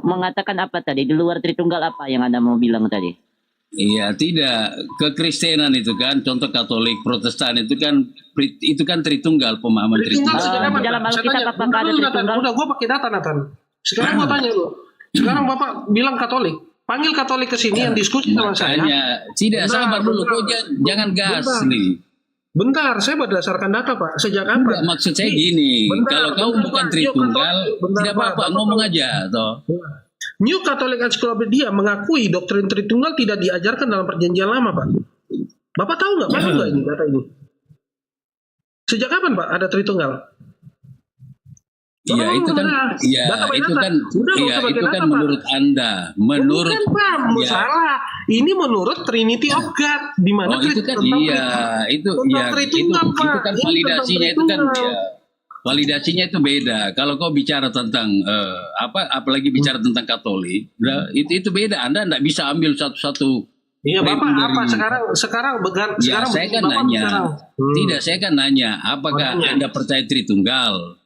mengatakan apa tadi? Di luar Tritunggal apa yang Anda mau bilang tadi? Iya, tidak. Kekristenan itu kan, contoh Katolik, Protestan itu kan Tritunggal, pemahaman Tritunggal. Di dalam Alkitab apakah ada Tritunggal? Udah, gue pakai data, Nathan. Sekarang gue tanya lu. Sekarang Bapak bilang Katolik. Panggil Katolik ke sini yang diskusi sama saya. Tidak, sabar dulu. Kok jangan gas nih. Bentar, saya berdasarkan data, Pak. Sejak kapan? Maksud saya gini, kalau kau bukan Tritunggal, tidak apa-apa, ngomong aja, toh. New Catholic Encyclopedia mengakui doktrin Tritunggal tidak diajarkan dalam Perjanjian Lama, Pak. Bapak tahu nggak? Masuk nggak ini data ini? Sejak kapan, Pak, ada Tritunggal? Iya, itu kan menurut Anda. Menurut bukan, Pak, salah. Ini menurut Trinity of God, di mana itu kan itu kan validasinya itu kan validasinya itu beda. Kalau kau bicara tentang apalagi bicara tentang Katolik, itu beda. Anda tidak bisa ambil satu-satu. Iya, Bapak apa sekarang saya kan nanya. Tidak, saya kan nanya, apakah Anda percaya Tritunggal?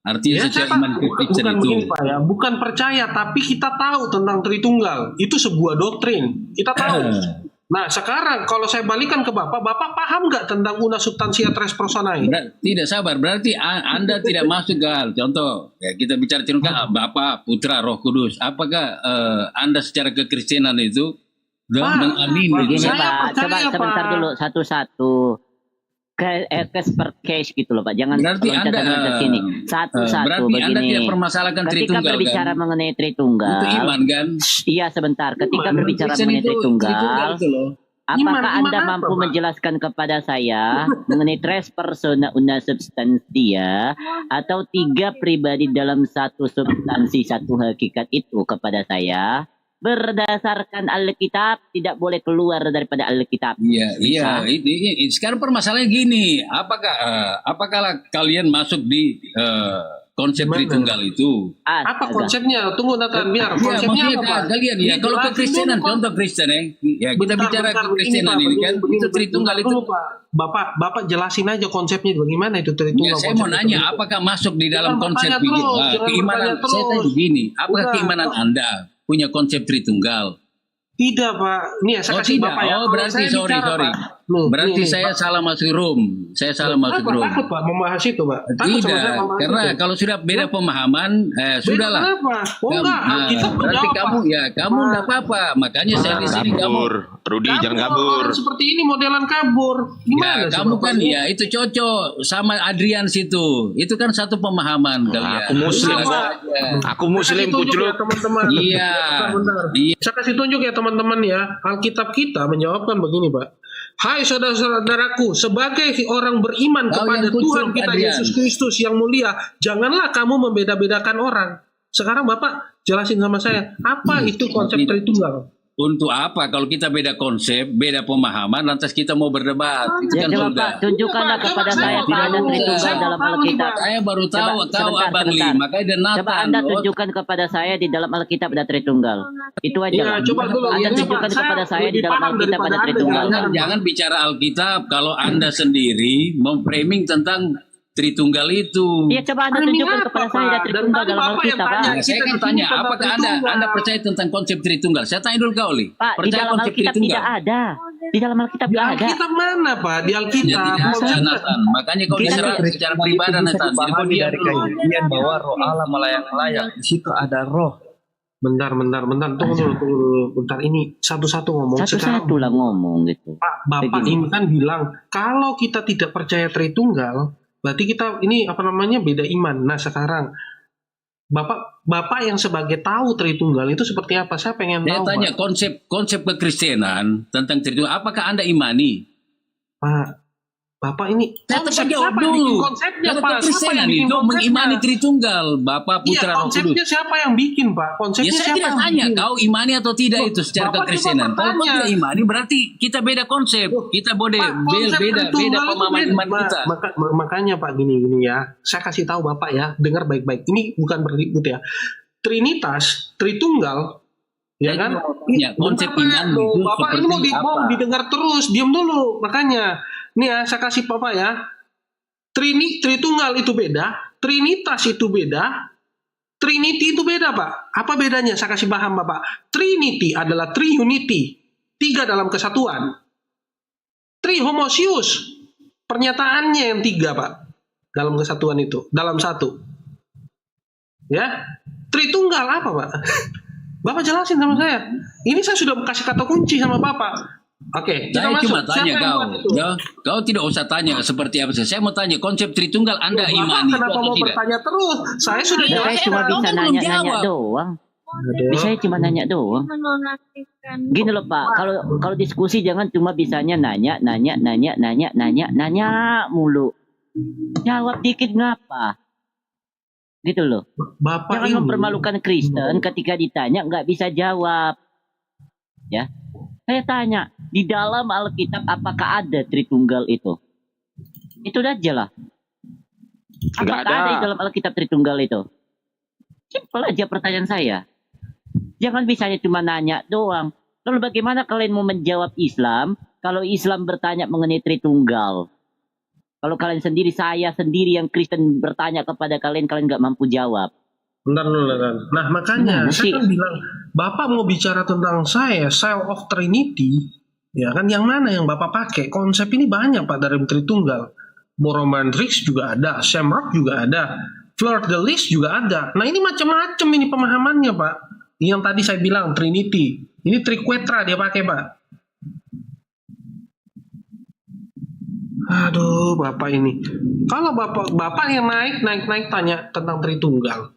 Artinya secara iman Kristen itu. Begini, Pak, ya. Bukan percaya, tapi kita tahu tentang Tritunggal. Itu sebuah doktrin. Kita tahu. Nah, sekarang kalau saya balikan ke Bapak paham nggak tentang una substantia tres personae? Tidak, sabar. Berarti Anda tidak masuk ke hal. Contoh, ya, kita bicara Tritunggal, Bapa, Putra, Roh Kudus. Apakah Anda secara kekristenan itu mengamini? Begini, Pak. Coba sebentar dulu, satu-satu. Case per case gitu loh, Pak. Jangan berarti Anda ke sini. Satu-satu berarti begini. Anda tidak permasalahkan Tritunggal. Ketika berbicara mengenai Tritunggal. Itu iman kan? Iya, sebentar. Ketika berbicara mengenai Tritunggal, apakah Anda mampu menjelaskan kepada saya mengenai tres persona una substantia atau tiga pribadi dalam satu substansi satu hakikat itu kepada saya? Berdasarkan Alkitab, tidak boleh keluar daripada Alkitab. Iya. Sekarang permasalahannya gini, apakah kalian masuk di konsep Tritunggal itu? Apa konsepnya? Tunggu, Nathan, biar konsepnya apa? Kalian ya, kalau kekristenan, contoh Kristen ya, kita bicara kekristenan ini kan, itu Tritunggal itu. Bapak jelasin aja konsepnya bagaimana itu Tritunggal. Ya, saya mau nanya, apakah masuk di dalam konsep keimanan? Saya tanya begini, apakah keimanan Anda punya konsep Tritunggal? Tidak, Pak. Nih, saya kasih Bapak ya. Oh, berarti sorry. Berarti saya salah masuk room. Saya salah masuk room. Takut, Pak, membahas itu, Pak. Tidak, karena kalau sudah beda pemahaman, sudahlah. Berarti kamu enggak apa-apa. Makanya saya di sini Rudi jangan kabur. Seperti ini modelan kabur. Gimana? Kamu kan ya itu cocok sama Adrian situ. Itu kan satu pemahaman kalian. Aku muslim pucuk. Teman-teman. Iya. Saya kasih tunjuk ya teman-teman ya. Alkitab kita menjawabkan begini, Pak. Hai saudara-saudaraku, sebagai orang beriman kepada Tuhan kita Yesus Kristus yang mulia, janganlah kamu membeda-bedakan orang. Sekarang Bapak jelasin sama saya, apa itu konsep Tritunggal? Untuk apa? Kalau kita beda konsep, beda pemahaman, lantas kita mau berdebat. Itu kan coba Pak, tunjukkanlah kepada saya Pak ada Tritunggal dalam Alkitab. Saya baru tahu Abang Li, makanya ada Nathan. Coba Anda tunjukkan kepada saya di dalam Alkitab ada Tritunggal. Itu aja. Coba dulu. Anda tunjukkan kepada saya di dalam Alkitab ada Tritunggal. Jangan bicara Alkitab kalau Anda sendiri memframing tentang Tritunggal itu. Iya, coba Anda tunjukkan kepada saya ada Tritunggal dalam Alkitab, Pak. Saya kan tanya, apakah Anda percaya tentang konsep Tritunggal? Saya tanya dulu kau, Li. Pak, di dalam Alkitab tidak ada. Di dalam Alkitab tidak ada. Di Alkitab mana, Pak? Di Alkitab. Nathan. Makanya kau diserang secara pribadi, Nathan. Jadi kau diam dulu. Bahwa roh Allah melayang-layang. Di situ ada roh. Bentar. Tunggu dulu. Bentar, ini satu-satu ngomong. Satu-satu lah ngomong gitu. Pak, Bapak ini kan bilang, kalau kita tidak percaya Tritunggal, berarti kita ini beda iman. Nah, sekarang Bapak yang sebagai tahu Tritunggal itu seperti apa? Saya pengen tahu. Saya tanya konsep kekristenan tentang Tritunggal. Apakah Anda imani? Pak, Bapak ini konsep siapa yang bikin konsepnya, Pak? Kekristenan itu mengimani Tritunggal, Bapa, Putra, Roh Kudus. Konsepnya siapa yang bikin, Pak? Konsepnya saya siapa tidak tanya, kau imani atau tidak itu secara kekristenan. Kalau kau tidak imani, berarti kita beda konsep. Kita beda pemahaman iman kita. Makanya Pak gini ya. Saya kasih tahu Bapak ya, dengar baik-baik. Ini bukan berlibut ya. Trinitas, Tritunggal, ya kan? Ya, konsep iman itu Bapak ini mau didengar terus, diam dulu. Makanya nih ya, saya kasih Bapak ya. Tritunggal itu beda, Trinitas itu beda, Trinity itu beda, Pak. Apa bedanya? Saya kasih paham, Bapak. Trinity adalah triunity, 3 dalam kesatuan. Trihomosius, pernyataannya yang 3, Pak, dalam kesatuan itu, dalam satu. Ya, Tritunggal apa, Pak? Bapak jelasin sama saya. Ini saya sudah kasih kata kunci sama Bapak. Oke, kita Saya masuk. cuma tanya Siapa yang kau. buat itu? Kau tidak usah tanya seperti apa. Saya mau tanya konsep Tritunggal Anda Bapak imani itu kenapa atau mau tidak? bertanya terus? Saya sudah Ya, saya jelaskan. cuma bisa belum nanya-nanya jawab. doang. Saya cuma nanya doang. Gini loh Pak, kalau diskusi jangan cuma bisanya nanya mulu. Jawab dikit ngapa? Gitu loh. Bapak Jangan ini mempermalukan Kristen ketika ditanya nggak bisa jawab. Ya, saya tanya di dalam Alkitab apakah ada Tritunggal itu? Itu aja lah. Apakah ada di dalam Alkitab Tritunggal itu? Simpel aja pertanyaan saya. Jangan bisanya cuma nanya doang. Lalu bagaimana kalian mau menjawab Islam kalau Islam bertanya mengenai Tritunggal? Kalau kalian sendiri, saya sendiri yang Kristen bertanya kepada kalian nggak mampu jawab. Bentar. Nah, makanya saya kan bilang, Bapak mau bicara tentang saya, Cell of Trinity, ya kan, yang mana yang Bapak pakai? Konsep ini banyak, Pak, dari Tritunggal. Boromandrix juga ada, Shamrock juga ada, Fleur de Lis juga ada. Nah, ini macam-macam ini pemahamannya, Pak. Yang tadi saya bilang Trinity, ini Triquetra dia pakai, Pak. Aduh, Bapak ini. Kalau Bapak yang naik tanya tentang Tritunggal,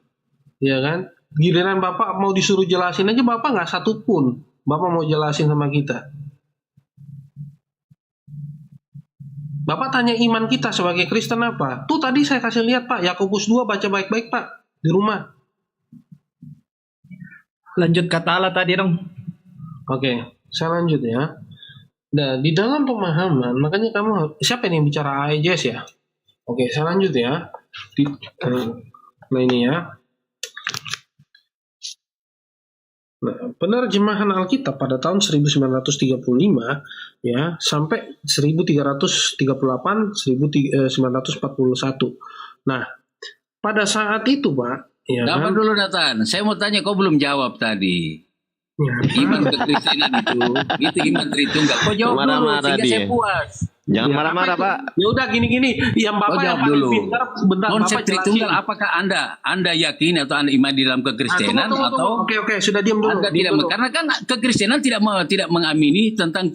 ya kan? Giliran Bapak mau disuruh jelasin aja, Bapak nggak satu pun. Bapak mau jelasin sama kita. Bapak tanya iman kita sebagai Kristen apa? Tuh tadi saya kasih lihat, Pak, Yakobus 2, baca baik-baik, Pak, di rumah. Lanjut kata Allah tadi dong. Oke, saya lanjut ya. Nah, di dalam pemahaman, makanya kamu, siapa ini yang bicara AEJS ya? Oke, saya lanjut ya. Nah ini ya. Nah, penerjemahan Alkitab pada tahun 1935 ya sampai 1338 1941. Nah, pada saat itu, Pak, ya Dapat kan? dulu Nathan. Saya mau tanya, kau belum jawab tadi. Ya, Iman kekristenan itu iman Tritunggal. Kau jawab dulu Marah-marah sehingga saya dia. puas. Jangan Ya, marah-marah, apa Pak. itu? Ya udah gini-gini, yang Kau Bapak yang jawab paling dulu. pintar, bentar Konsep Bapak jelasin. Tritunggal apakah Anda yakin atau Anda iman di dalam kekristenan Tunggu. atau Oke, sudah diam dulu. Anda Diam tidak dulu. karena kan kekristenan tidak mengamini tentang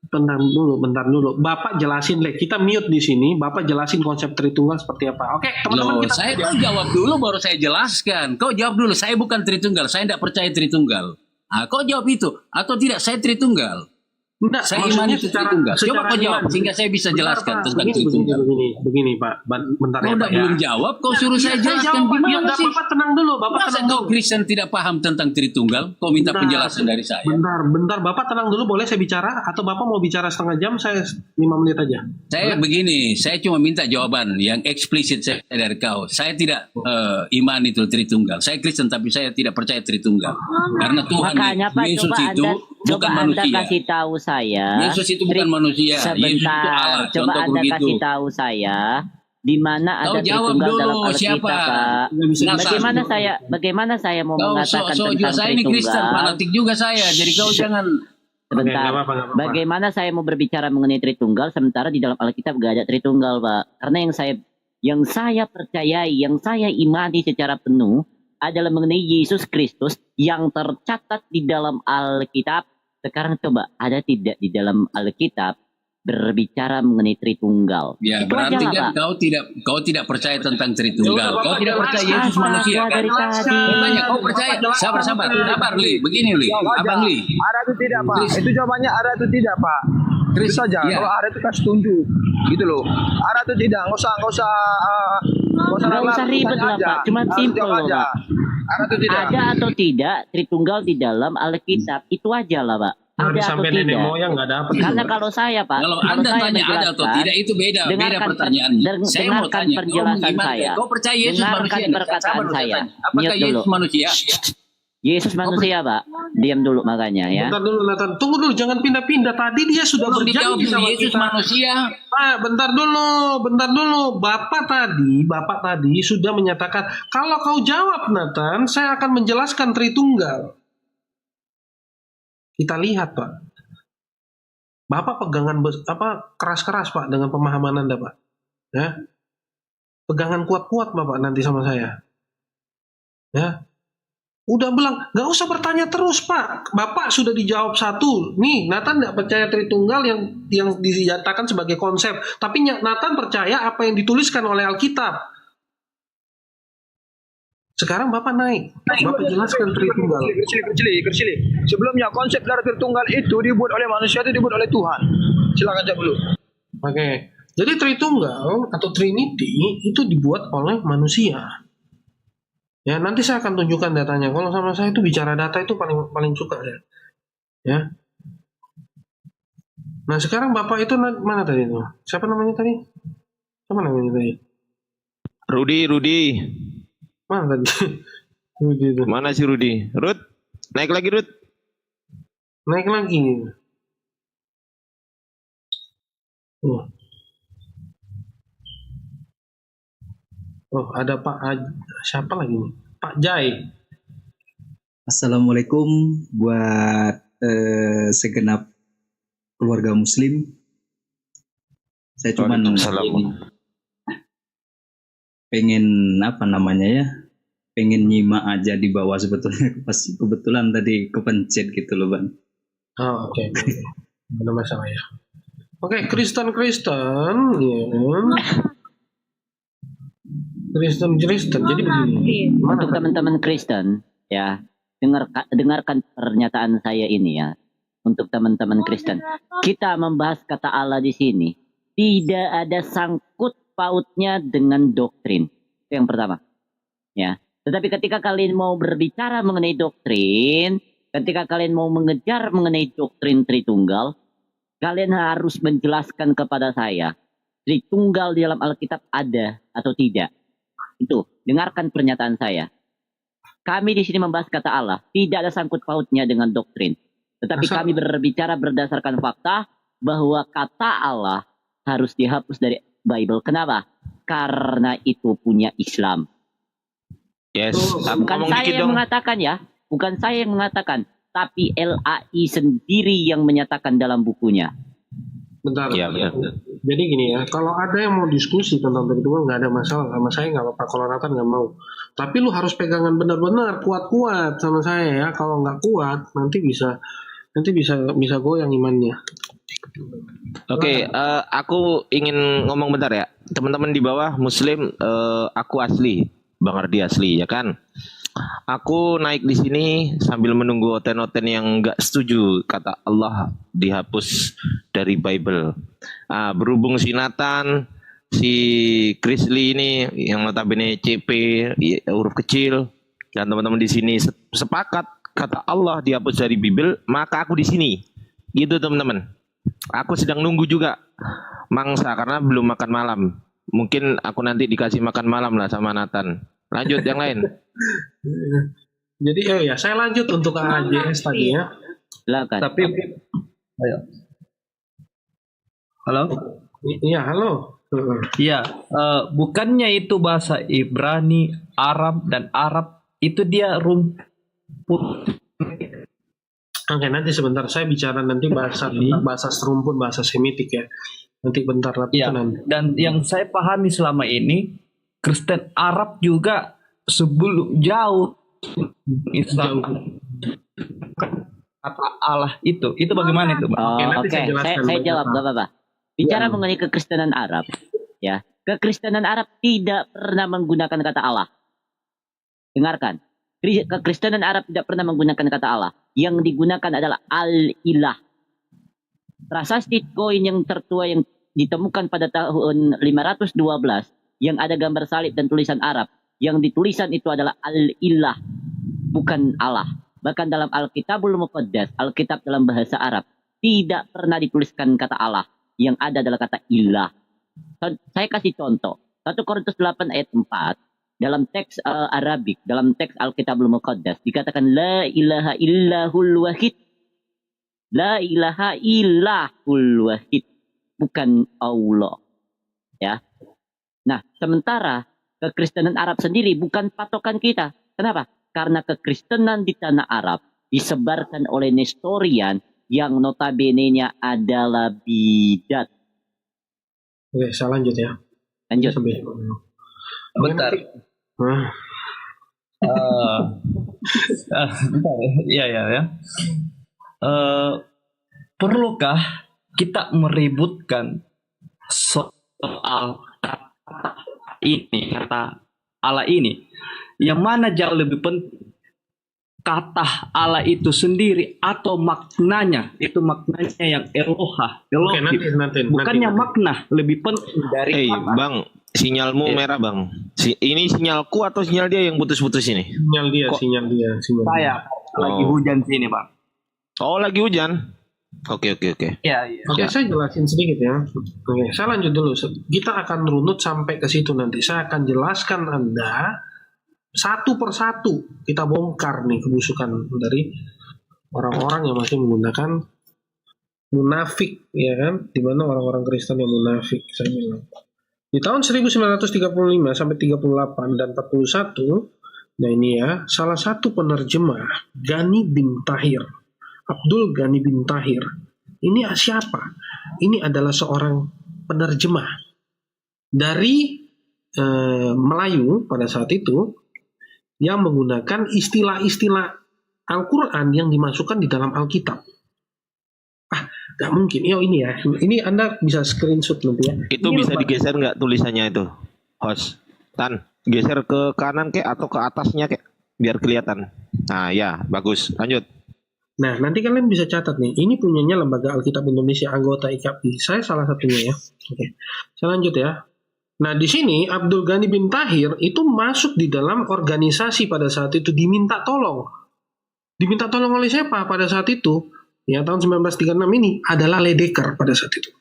Bentar dulu. Bapak jelasin, kita mute di sini. Bapak jelasin konsep Tritunggal seperti apa. Oke, teman-teman Loh, kita. saya kau jawab dulu baru saya jelaskan. Kau jawab dulu, saya bukan Tritunggal, saya tidak percaya Tritunggal. Kau jawab itu atau tidak saya Tritunggal? Enggak, Saya maksudnya iman itu Tritunggal. Coba kau jawab iman. sehingga saya bisa jelaskan Bentar, Pak. tentang Tritunggal. Begini, Pak. Bentar Kau ya, udah Pak, ya. belum jawab, kau suruh saya jelaskan jawab, Pak. Ya, gimana udah, sih? Bapak tenang dulu. Masa kau Kristen tidak paham tentang Tritunggal? Kau minta penjelasan dari saya. Bentar. Bapak tenang dulu. Boleh saya bicara? Atau Bapak mau bicara setengah jam? Saya 5 menit aja. Saya begini, saya cuma minta jawaban yang eksplisit saya dari kau. Saya tidak iman itu Tritunggal. Saya Kristen tapi saya tidak percaya Tritunggal. Karena Tuhan Makanya Pak, Yesus coba itu Anda bukan manusia. kasih tahu saya. Yesus itu bukan manusia. Yesus itu Allah. Sebentar, coba Contoh Anda begitu. kasih tahu saya di mana Kau ada jawab Tritunggal dulu, dalam Alkitab, siapa? Pak. Nathan. Bagaimana saya mau Kau mengatakan juga tentang saya ini Kristen, Tritunggal? fanatik juga saya. Jadi kau jangan Sebentar. Oke, nggak apa-apa. Bagaimana saya mau berbicara mengenai Tritunggal sementara di dalam Alkitab gak ada Tritunggal, Pak? Karena yang saya percayai, yang saya imani secara penuh adalah mengenai Yesus Kristus yang tercatat di dalam Alkitab. Sekarang coba, ada tidak di dalam Alkitab berbicara mengenai Tritunggal? Ya, Itu berarti aja lah, kan Pak. kau tidak percaya tentang Tritunggal. Kau tidak percaya Yesus Apa manusia gua kan? dari tadi? Saya tanya, kau percaya? Sabar, Li. Begini, Li. Abang Li. Ada atau tidak, Pak? Chris. Itu jawabannya ada atau tidak, Pak? Chris saja. Iya. Kalau ada itu kasih tunjuk. Gitu loh. Ada atau tidak? Nggak usah ribet lah, Pak. Cuma simple loh, Pak. Ada atau tidak? Ada atau tidak Tritunggal di dalam Alkitab? Itu aja lah, Pak. Ada atau sampai nenek tidak? moyang nggak dapat. Karena kalau saya, Pak, Kalau kalau Anda saya tanya ada atau menjelaskan, tidak itu beda dengarkan pertanyaannya. Saya mau dengarkan tanya, kau penjelasan mengiman- saya. Kau percaya Yesus Dengarkan manusia? perkataan Sabar, saya. Apakah Mute Yesus dulu. manusia? Yesus manusia, Pak. Diam dulu makanya ya. Bentar dulu, Nathan. Tunggu dulu, jangan pindah-pindah. Tadi dia sudah berjanji sama Yesus kita. manusia. Pak, bentar dulu. Bapak tadi sudah menyatakan, kalau kau jawab, Nathan, saya akan menjelaskan Tritunggal. Kita lihat, Pak. Bapak pegangan keras-keras, Pak, dengan pemahaman Anda, Pak. Ya. Pegangan kuat-kuat, Bapak, nanti sama saya. Ya. Udah bilang, nggak usah bertanya terus, Pak. Bapak sudah dijawab satu. Nih, Nathan nggak percaya Tritunggal yang dinyatakan sebagai konsep. Tapi Nathan percaya apa yang dituliskan oleh Alkitab. Sekarang Bapak naik. Bapak jelaskan Tritunggal. Kersili. Sebelumnya konsep dari Tritunggal itu dibuat oleh manusia, itu dibuat oleh Tuhan. Silakan jawab dulu. Oke. Jadi Tritunggal atau Trinity itu dibuat oleh manusia. Ya, nanti saya akan tunjukkan datanya. Kalau sama saya itu bicara data itu paling suka ya. Ya. Nah, sekarang Bapak itu mana tadi itu? Siapa namanya tadi? Rudi. Mana tadi? Rudi itu. Mana si Rudi? Rud, naik lagi Rud. Naik lagi. Oh, ada siapa lagi nih? Pak Jai. Assalamualaikum buat segenap keluarga Muslim. Saya cuma pengen pengen nyimak aja di bawah sebetulnya, pas kebetulan tadi kepencet gitu loh, Bang. Oh, oke. Ada masalah ya. Oke, Kristen ya. Kristen. Jadi begini. Untuk teman-teman Kristen ya, dengarkan pernyataan saya ini ya. Untuk teman-teman Kristen, kita membahas kata Allah di sini tidak ada sangkut pautnya dengan doktrin. Itu yang pertama. Ya. Tetapi ketika kalian mau berbicara mengenai doktrin, ketika kalian mau mengejar mengenai doktrin Tritunggal, kalian harus menjelaskan kepada saya Tritunggal di dalam Alkitab ada atau tidak. Itu, dengarkan pernyataan saya. Kami di sini membahas kata Allah, tidak ada sangkut pautnya dengan doktrin. Tetapi kami berbicara berdasarkan fakta bahwa kata Allah harus dihapus dari Bible. Kenapa? Karena itu punya Islam. Yes. Bukan saya yang mengatakan ya, bukan saya yang mengatakan, tapi LAI sendiri yang menyatakan dalam bukunya. Bentar. Ya, Jadi gini ya, kalau ada yang mau diskusi tentang Tritunggal nggak ada masalah sama saya, nggak apa-apa. Kalau Nathan nggak mau, tapi lu harus pegangan benar-benar kuat-kuat sama saya ya. Kalau nggak kuat, nanti bisa goyang imannya. Oke, aku ingin ngomong bentar ya, teman-teman di bawah Muslim. Aku asli, Bang Ardi asli ya kan. Aku naik di sini sambil menunggu oten-oten yang nggak setuju kata Allah dihapus dari Bible. Berhubung si Nathan, si Krisli ini yang notabene CP huruf kecil, dan teman-teman di sini sepakat kata Allah dihapus dari Bible, maka aku di sini. Gitu teman-teman. Aku sedang nunggu juga mangsa karena belum makan malam. Mungkin aku nanti dikasih makan malam lah sama Nathan. Lanjut yang lain. Jadi ya saya lanjut untuk AJS tadi ya. Silakan. Tapi ayo. Halo? Iya, halo. Iya, bukannya itu bahasa Ibrani, Arab dan Arab itu dia rumput. Oke, nanti sebentar saya bicara nanti bahasa serumpun, bahasa Semitik ya. Nanti bentar Ya, nanti. dan yang saya pahami selama ini Kristen Arab juga sebelum jauh Islam kata Allah itu bagaimana itu, Pak? Oke, saya jawab Bapak. Bicara mengenai kekristenan Arab, ya, kekristenan Arab tidak pernah menggunakan kata Allah. Dengarkan, kekristenan Arab tidak pernah menggunakan kata Allah. Yang digunakan adalah Al-Ilah. Prasasti koin yang tertua yang ditemukan pada tahun 512 yang ada gambar salib dan tulisan Arab. Yang ditulisan itu adalah Al-Ilah, bukan Allah. Bahkan dalam Alkitabul Muqaddas, Alkitab dalam bahasa Arab, tidak pernah dituliskan kata Allah. Yang ada adalah kata ilah. Saya kasih contoh. 1 Korintus 8 ayat 4. dalam teks Arabik, dalam teks Alkitabul Muqaddas dikatakan la ilaha illahul wahid. La ilaha illahul wahid, bukan Allah. Ya. Nah, sementara kekristenan Arab sendiri bukan patokan kita. Kenapa? Karena kekristenan di tanah Arab disebarkan oleh Nestorian yang notabene-nya adalah bidat. Oke, saya lanjut ya. Lanjut. Bentar. Bentar ya. Perlukah kita meributkan soal kata Allah ini? Yang mana jauh lebih penting, kata Allah itu sendiri atau maknanya? Itu maknanya yang Elohah. Oke, nanti. Bukannya makna lebih penting dari kata. Bang, sinyalmu merah bang. Ini sinyalku atau sinyal dia yang putus-putus ini? Sinyal dia. Saya lagi hujan sini bang. Oh, lagi hujan. Oke. Iya. Oke, saya jelasin sedikit ya. Oke, saya lanjut dulu. Kita akan runut sampai ke situ nanti. Saya akan jelaskan Anda satu persatu. Kita bongkar nih kebusukan dari orang-orang yang masih menggunakan munafik, ya kan? Di mana orang-orang Kristen yang munafik, saya bilang. Di tahun 1935 sampai 38 dan 41, nah ini ya, salah satu penerjemah Ghani bin Tahir, Abdul Ghani bin Tahir. Ini siapa? Ini adalah seorang penerjemah dari Melayu pada saat itu yang menggunakan istilah-istilah Al-Quran yang dimasukkan di dalam Alkitab. Gak mungkin. Ini ya. Ini Anda bisa screenshot nanti ya. Itu ini bisa digeser nggak tulisannya itu, host? Tan, geser ke kanan kek atau ke atasnya kek, biar kelihatan. Nah ya, bagus. Lanjut. Nah, nanti kalian bisa catat nih. Ini punyanya Lembaga Alkitab Indonesia, anggota IKAPI. Saya salah satunya ya. Oke. Saya lanjut ya. Nah, di sini Abdul Ghani bin Tahir itu masuk di dalam organisasi pada saat itu, diminta tolong. Diminta tolong oleh siapa pada saat itu? Ya, tahun 1936 ini adalah Ledecker pada saat itu.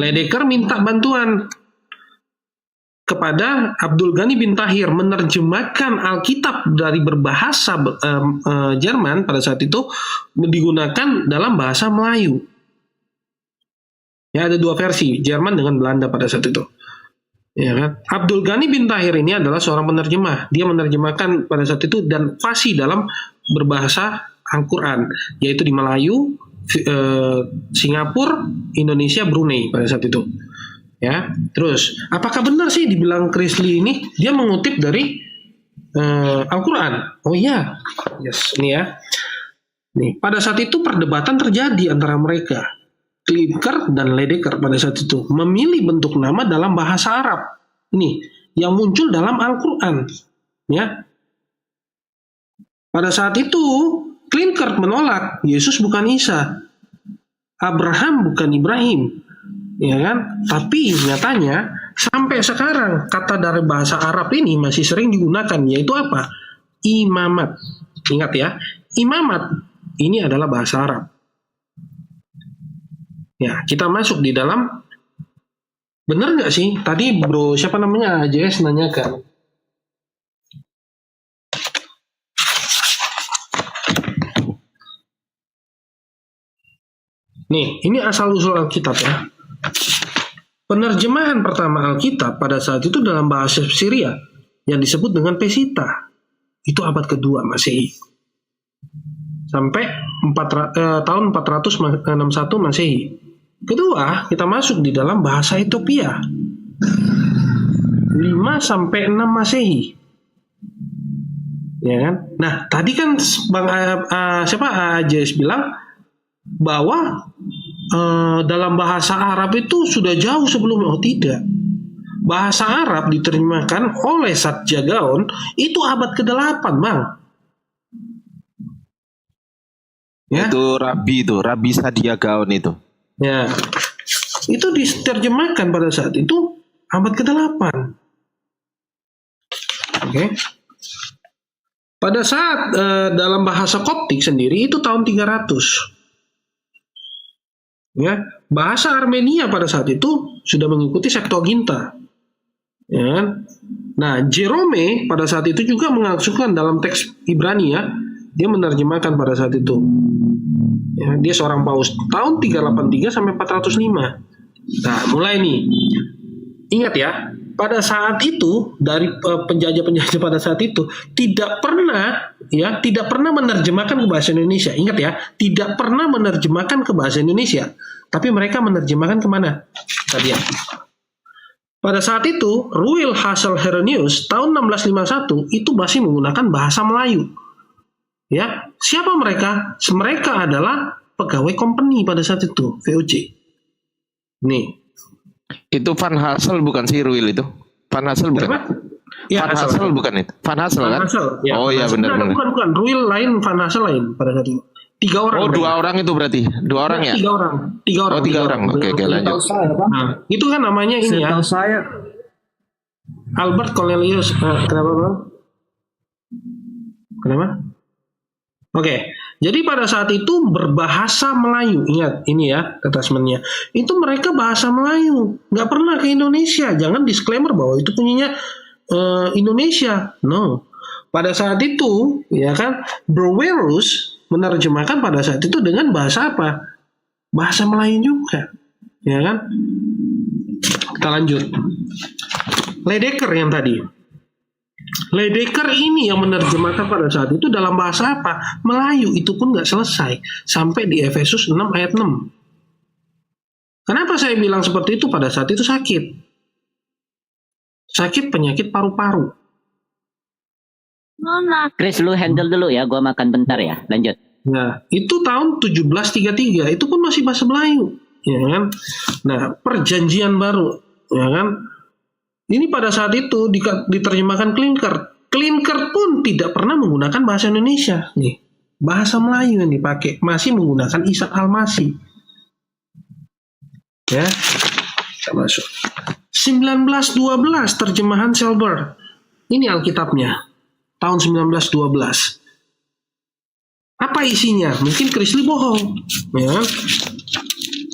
Ledecker minta bantuan kepada Abdul Ghani bin Tahir menerjemahkan Alkitab dari berbahasa Jerman pada saat itu digunakan dalam bahasa Melayu. Ya, ada dua versi, Jerman dengan Belanda pada saat itu. Ya kan? Abdul Ghani bin Tahir ini adalah seorang penerjemah. Dia menerjemahkan pada saat itu dan fasih dalam berbahasa Al-Quran, yaitu di Melayu, Singapura, Indonesia, Brunei pada saat itu. Ya, terus apakah benar sih dibilang Chris Lee ini dia mengutip dari Al-Quran? Oh iya, yes, ini ya. Nih, pada saat itu perdebatan terjadi antara mereka. Klinker dan Ledecker pada saat itu memilih bentuk nama dalam bahasa Arab. Ini yang muncul dalam Al-Quran. Ya. Pada saat itu Klinker menolak Yesus bukan Isa, Abraham bukan Ibrahim, ya kan? Tapi nyatanya sampai sekarang kata dari bahasa Arab ini masih sering digunakan, yaitu apa? Imamat. Ingat ya, imamat ini adalah bahasa Arab. Ya, kita masuk di dalam. Bener nggak sih? Tadi bro, siapa namanya? AJS nanyakan. Nih, ini asal-usul Alkitab ya. Penerjemahan pertama Alkitab pada saat itu dalam bahasa Syria yang disebut dengan Pesita. Itu abad kedua Masehi. Sampai tahun 461 Masehi. Kedua, kita masuk di dalam bahasa Ethiopia. 5 sampai 6 Masehi. Ya kan? Nah, tadi kan Bang AJS bilang bahwa dalam bahasa Arab itu sudah jauh sebelumnya. Oh tidak. Bahasa Arab diterjemahkan oleh Satya Gaon itu abad ke-8, Bang. Ya? Itu Rabi Satya Gaon itu. Ya, itu diterjemahkan pada saat itu abad ke-8. Oke. Pada saat dalam bahasa Koptik sendiri itu tahun 300. Ya, bahasa Armenia pada saat itu sudah mengikuti Septuaginta. Ya kan? Nah, Jerome pada saat itu juga mengakseskan dalam teks Ibrani ya, dia menerjemahkan pada saat itu. Ya, dia seorang paus tahun 383 sampai 405. Nah, mulai nih. Ingat ya, pada saat itu dari penjajah-penjajah pada saat itu tidak pernah menerjemahkan ke bahasa Indonesia. Ingat ya, tidak pernah menerjemahkan ke bahasa Indonesia, tapi mereka menerjemahkan kemana? Tadi ya. Pada saat itu, Ruil Hassel Herenius tahun 1651 itu masih menggunakan bahasa Melayu. Ya, siapa mereka? Mereka adalah pegawai company pada saat itu, VOC. Nih. Itu Van Hassel bukan si Ruil itu? Van Hassel bukan? Ya, Van Hassel bukan itu? Van Hassel kan? Ya, oh iya benar. Bukan. Ruil lain, Van Hassel lain pada saat itu. 3 orang. Oh, 2 orang itu berarti. 2 orang ya? 3 orang. 3 orang. Oh, 3 orang. Oke, lanjut. Nah, itu kan namanya ini ya. Setahu saya Albert Cornelius. Kenapa, Bro? Kenapa? Oke. Jadi pada saat itu berbahasa Melayu. Ingat ini ya attachment-nya. Itu mereka bahasa Melayu. Nggak pernah ke Indonesia. Jangan disclaimer bahwa itu punyanya Indonesia. No. Pada saat itu, ya kan, Brewerus menerjemahkan pada saat itu dengan bahasa apa? Bahasa Melayu juga. Ya kan? Kita lanjut. Ledecker yang tadi. Ledecker ini yang menerjemahkan pada saat itu dalam bahasa apa? Melayu. Itu pun nggak selesai. Sampai di Efesus 6 ayat 6. Kenapa saya bilang seperti itu? Pada saat itu sakit. Sakit penyakit paru-paru. Chris, lu handle dulu ya, gua makan bentar ya. Lanjut. Nah, itu tahun 1733. Itu pun masih bahasa Melayu. Ya kan? Nah, perjanjian baru. Ya kan? Ini pada saat itu diterjemahkan Klinker. Klinker pun tidak pernah menggunakan bahasa Indonesia. Nih, bahasa Melayu yang dipakai. Masih menggunakan Isa Al-Masih. Ya, kita masuk. 1912 terjemahan Selber. Ini Alkitabnya. Tahun 1912. Apa isinya? Mungkin Chrisley bohong. Ya.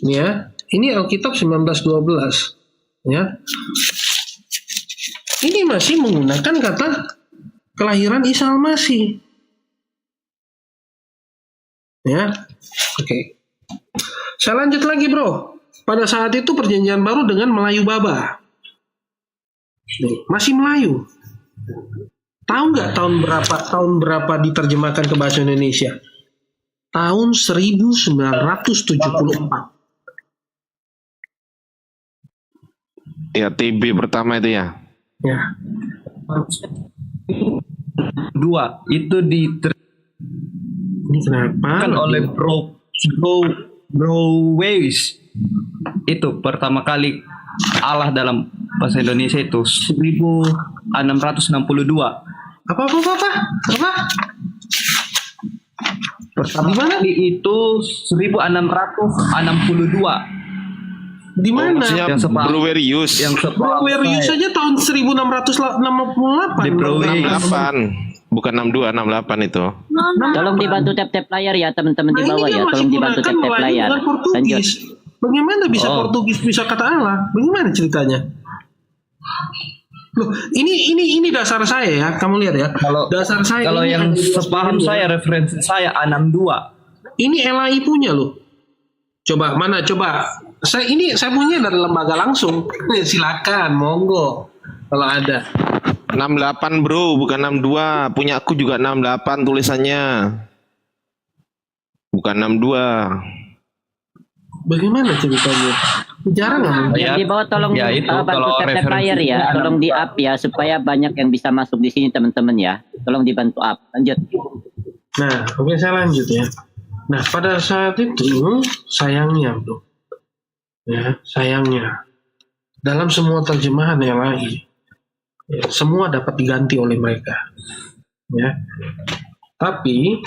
Ya, ini Alkitab 1912. Ya. Ini masih menggunakan kata kelahiran Isa Al-Masih. Ya. Oke. Saya lanjut lagi, Bro. Pada saat itu perjanjian baru dengan Melayu Baba. Nih, masih Melayu. Tahu nggak tahun berapa diterjemahkan ke bahasa Indonesia? Tahun 1974. Ya, TB pertama itu ya. Ya. 2 itu Ini kenapa? kan oleh Weiss. Itu pertama kali Allah dalam bahasa Indonesia itu 1662. Apa? Pertama kali itu 1662. Di mana? Maksudnya Brewerius. Brewerius saja tahun 1668. Di Brewerius. 68. Bukan 62, 68 itu. Tolong dibantu tap-tap layar ya teman-teman di bawah ya. Tolong dibantu tap-tap layar. Lanjut. Bagaimana bisa Portugis bisa kata Allah? Bagaimana ceritanya? Loh, ini dasar saya ya. Kamu lihat ya. Dasar saya. Kalau yang sepaham saya, referensi saya A62. Ini LAI punya loh. Coba mana? Coba. Saya punya dari lembaga langsung. Silakan, monggo. Kalau ada. 68 bro, bukan 62. Punya aku juga 68 tulisannya. Bukan 62. Bagaimana ceritanya? Jarang nggak? Yang di bawah tolong Ya, itu bantu kalau tap layar ya. Tolong di up ya supaya banyak yang bisa masuk di sini teman-teman ya. Tolong dibantu up. Lanjut. Nah, oke saya lanjut ya. Nah, pada saat itu sayangnya, bro. Ya, sayangnya dalam semua terjemahan LAI ya, semua dapat diganti oleh mereka. Ya. Tapi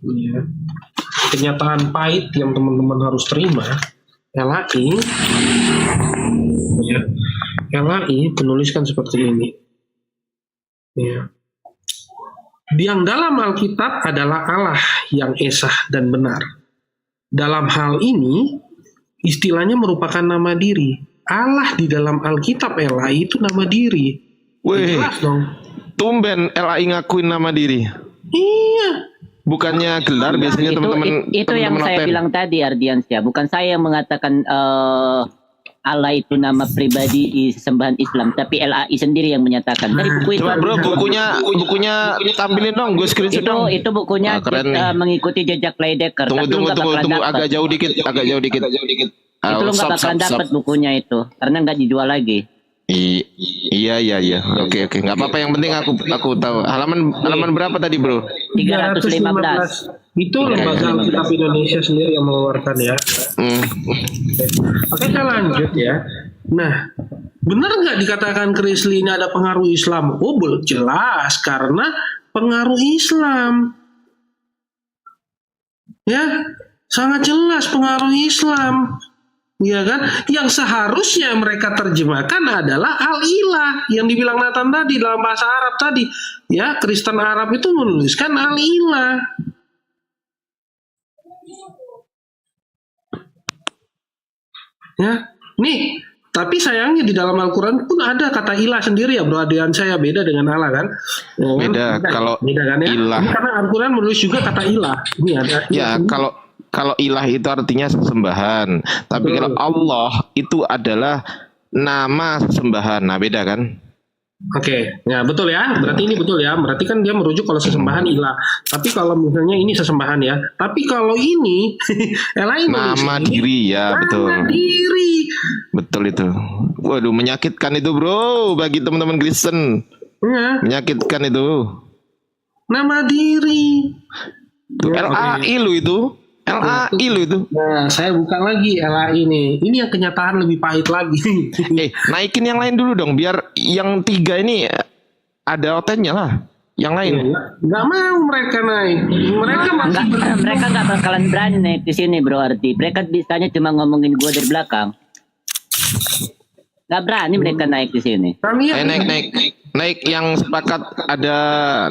ya, kenyataan pahit yang teman-teman harus terima, LAI menuliskan seperti ini. Ya. Yang dalam Alkitab adalah Allah yang esa dan benar. Dalam hal ini, istilahnya merupakan nama diri. Allah di dalam Alkitab LAI itu nama diri. Wih, Jelas dong. tumben LAI ngakuin nama diri. Iya. Bukannya gelar biasanya teman-teman. Itu yang teman-teman saya laten. bilang tadi Ardiansyah. Bukan saya yang mengatakan Allah itu nama pribadi di sembahan Islam, tapi LAI sendiri yang menyatakan. Dari buku itu. Coba bro, bukunya tampilin dong, gue screenshot dong. Itu bukunya keren nih. mengikuti jejak Leidecker. Tunggu, Tapi agak jauh dikit. Itu lu nggak bakalan dapat bukunya itu, karena nggak dijual lagi. Iya. Oke. Nggak apa-apa. Yang penting aku tahu. Halaman berapa tadi bro? 315. Itu lembaga Alkitab Indonesia sendiri yang mengeluarkan ya. Oke, saya lanjut ya. Nah, benar nggak dikatakan Chrisley ini ada pengaruh Islam? Oh, jelas karena pengaruh Islam. Ya, sangat jelas pengaruh Islam. Ya kan? Yang seharusnya mereka terjemahkan adalah Al-Ilah yang dibilang Nathan tadi dalam bahasa Arab tadi. Ya, Kristen Arab itu menuliskan Al-Ilah. Ya, nih. Tapi sayangnya di dalam Al-Quran pun ada kata ilah sendiri ya bro. Adian saya beda dengan Allah kan? Ya, Beda kalau beda kan ya? ilah. Ini karena Al-Quran menulis juga kata ilah. Ini ada. Ya kalau ilah itu artinya sesembahan. Tapi kalau Allah itu adalah nama sesembahan. Nah beda kan? Oke, ya betul ya. Berarti ini betul ya. Berarti kan dia merujuk kalau sesembahan ilah. Tapi kalau misalnya ini sesembahan ya. Tapi kalau ini lain nama diri ya, betul. Nama diri. Betul itu. Waduh, menyakitkan itu bro bagi teman-teman Kristen. Ya, Menyakitkan itu. nama diri. Tuh, LAI lu itu. LAI lu itu. Nah, saya buka lagi LAI ini. Ini yang kenyataan lebih pahit lagi. Naikin yang lain dulu dong biar yang 3 ini ada otennya lah. Yang lain. Nggak mau mereka naik. Mereka nggak bakalan berani naik di sini bro Ardi. Mereka bisanya cuma ngomongin gua dari belakang. Nggak berani mereka naik di sini. Naik yang sepakat ada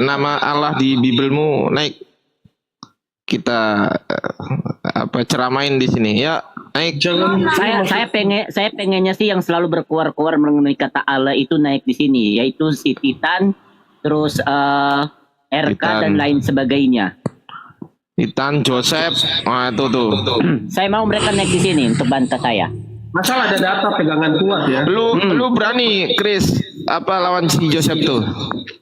nama Allah di Bibelmu, naik. Kita ceramain di sini ya, naik. Saya pengennya sih yang selalu berkuar-kuar mengenai kata Allah itu naik di sini, yaitu si Titan, terus RK Titan. dan lain sebagainya. Titan, Joseph, itu tuh. Saya mau mereka naik di sini untuk bantah saya. Masalah ada data pegangan kuat ya. Lu berani, Chris, lawan si Joseph tuh?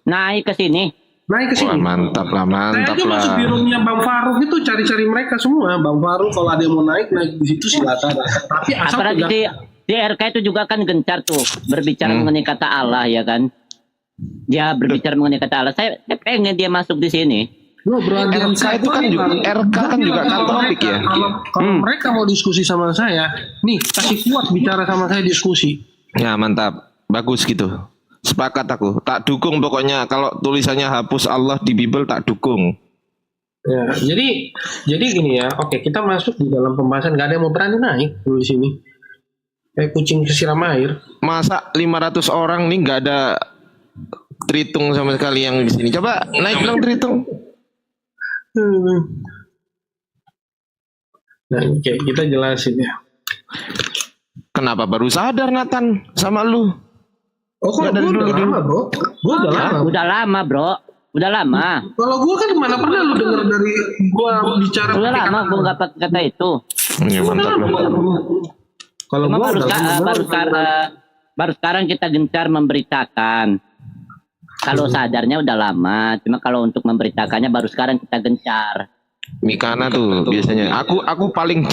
Naik ke sini. Naik ke Wah, sini. mantap Saya aja masuk di roomnya Bang Faruk itu cari-cari mereka semua. Bang Faruk kalau ada yang mau naik di situ silakan. Tapi asal Apalagi di RK itu juga kan gencar tuh berbicara mengenai kata Allah ya kan. Dia berbicara mengenai kata Allah. Saya pengen dia masuk di sini. RK itu kan juga kan topik ya. Kalau mereka mau diskusi sama saya, nih kasih kuat bicara sama saya diskusi. Ya mantap, bagus gitu. Sepakat aku, tak dukung pokoknya kalau tulisannya hapus Allah di Bible tak dukung. Ya, jadi gini ya. Oke, kita masuk di dalam pembahasan. Gak ada yang mau berani naik dulu di sini. Kayak kucing kesiram air. Masa 500 orang nih nggak ada Tritung sama sekali yang di sini. Coba naik bilang Tritung. Nah, oke, kita jelasin ya. Kenapa baru sadar Nathan sama lu? Oh, kok gue udah lama bro? Gue udah lama. Udah lama. Kalau gue kan mana pernah lu denger dari gue bicara. Udah lama gue nggak pakai kata itu. Ya mantap lah. Kalau gue baru sekarang kita gencar memberitakan. Kalau sadarnya udah lama. Cuma kalau untuk memberitakannya baru sekarang kita gencar. Mikana tuh biasanya. Aku paling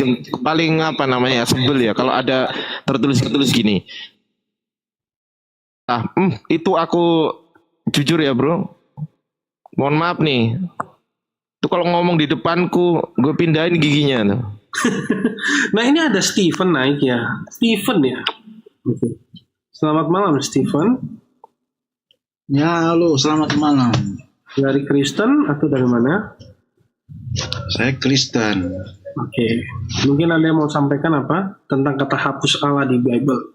sebel ya kalau ada tertulis gini. Itu aku jujur ya bro, mohon maaf nih, itu kalau ngomong di depanku gue pindahin giginya tuh. Nah ini ada Steven naik ya. Steven ya. Selamat malam Steven. Ya halo, selamat malam. Dari Kristen atau dari mana? Saya Kristen. Oke. Mungkin ada yang mau sampaikan apa tentang kata hapus Allah di Bible?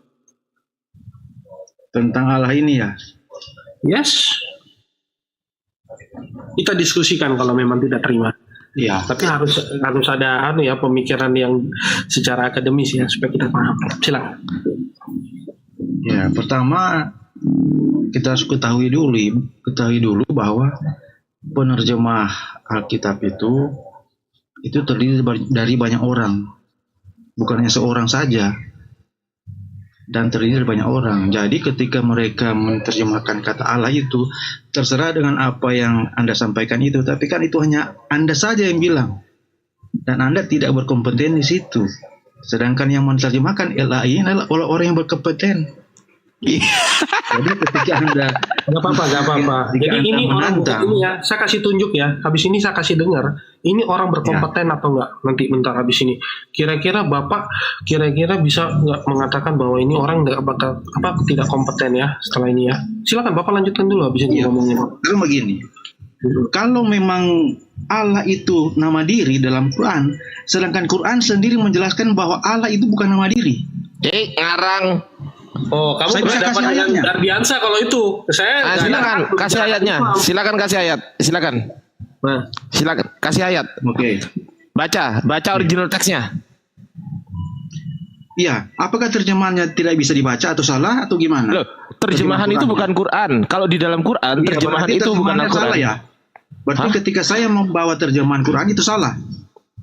Tentang Allah ini ya. Yes. Kita diskusikan kalau memang tidak terima. Iya. Tapi harus ada pemikiran yang secara akademis ya supaya kita paham. Silakan. Ya, pertama kita harus ketahui dulu bahwa penerjemah Alkitab itu terdiri dari banyak orang, bukannya seorang saja, dan terdiri dari banyak orang. Jadi ketika mereka menerjemahkan kata Allah itu, terserah dengan apa yang Anda sampaikan itu, tapi kan itu hanya Anda saja yang bilang, dan Anda tidak berkompeten di situ. Sedangkan yang menerjemahkan LAI adalah orang yang berkompeten. Jadi ketika Anda nggak apa-apa. Jadi ini orang ini ya, saya kasih tunjuk ya. Habis ini saya kasih dengar. Ini orang berkompeten atau enggak? Nanti bentar habis ini. Kira-kira Bapak bisa nggak mengatakan bahwa ini orang nggak bakal tidak kompeten ya setelah ini ya? Silakan Bapak lanjutkan dulu habis ini ngomongnya. Kalau begini, kalau memang Allah itu nama diri dalam Quran, sedangkan Quran sendiri menjelaskan bahwa Allah itu bukan nama diri. Ngarang. Oh, kamu berhadapan dengan Dardiansa kalau itu. Saya silakan kasih ayatnya. Silakan kasih ayat. Silakan. Nah, silakan kasih ayat. Oke. Baca original teksnya. Iya, apakah terjemahannya tidak bisa dibaca atau salah atau gimana? Loh, terjemahan itu bukan Quran. Kalau di dalam Quran, terjemahan itu bukan Al-Quran. Salah ya? Berarti ketika saya membawa terjemahan Quran itu salah.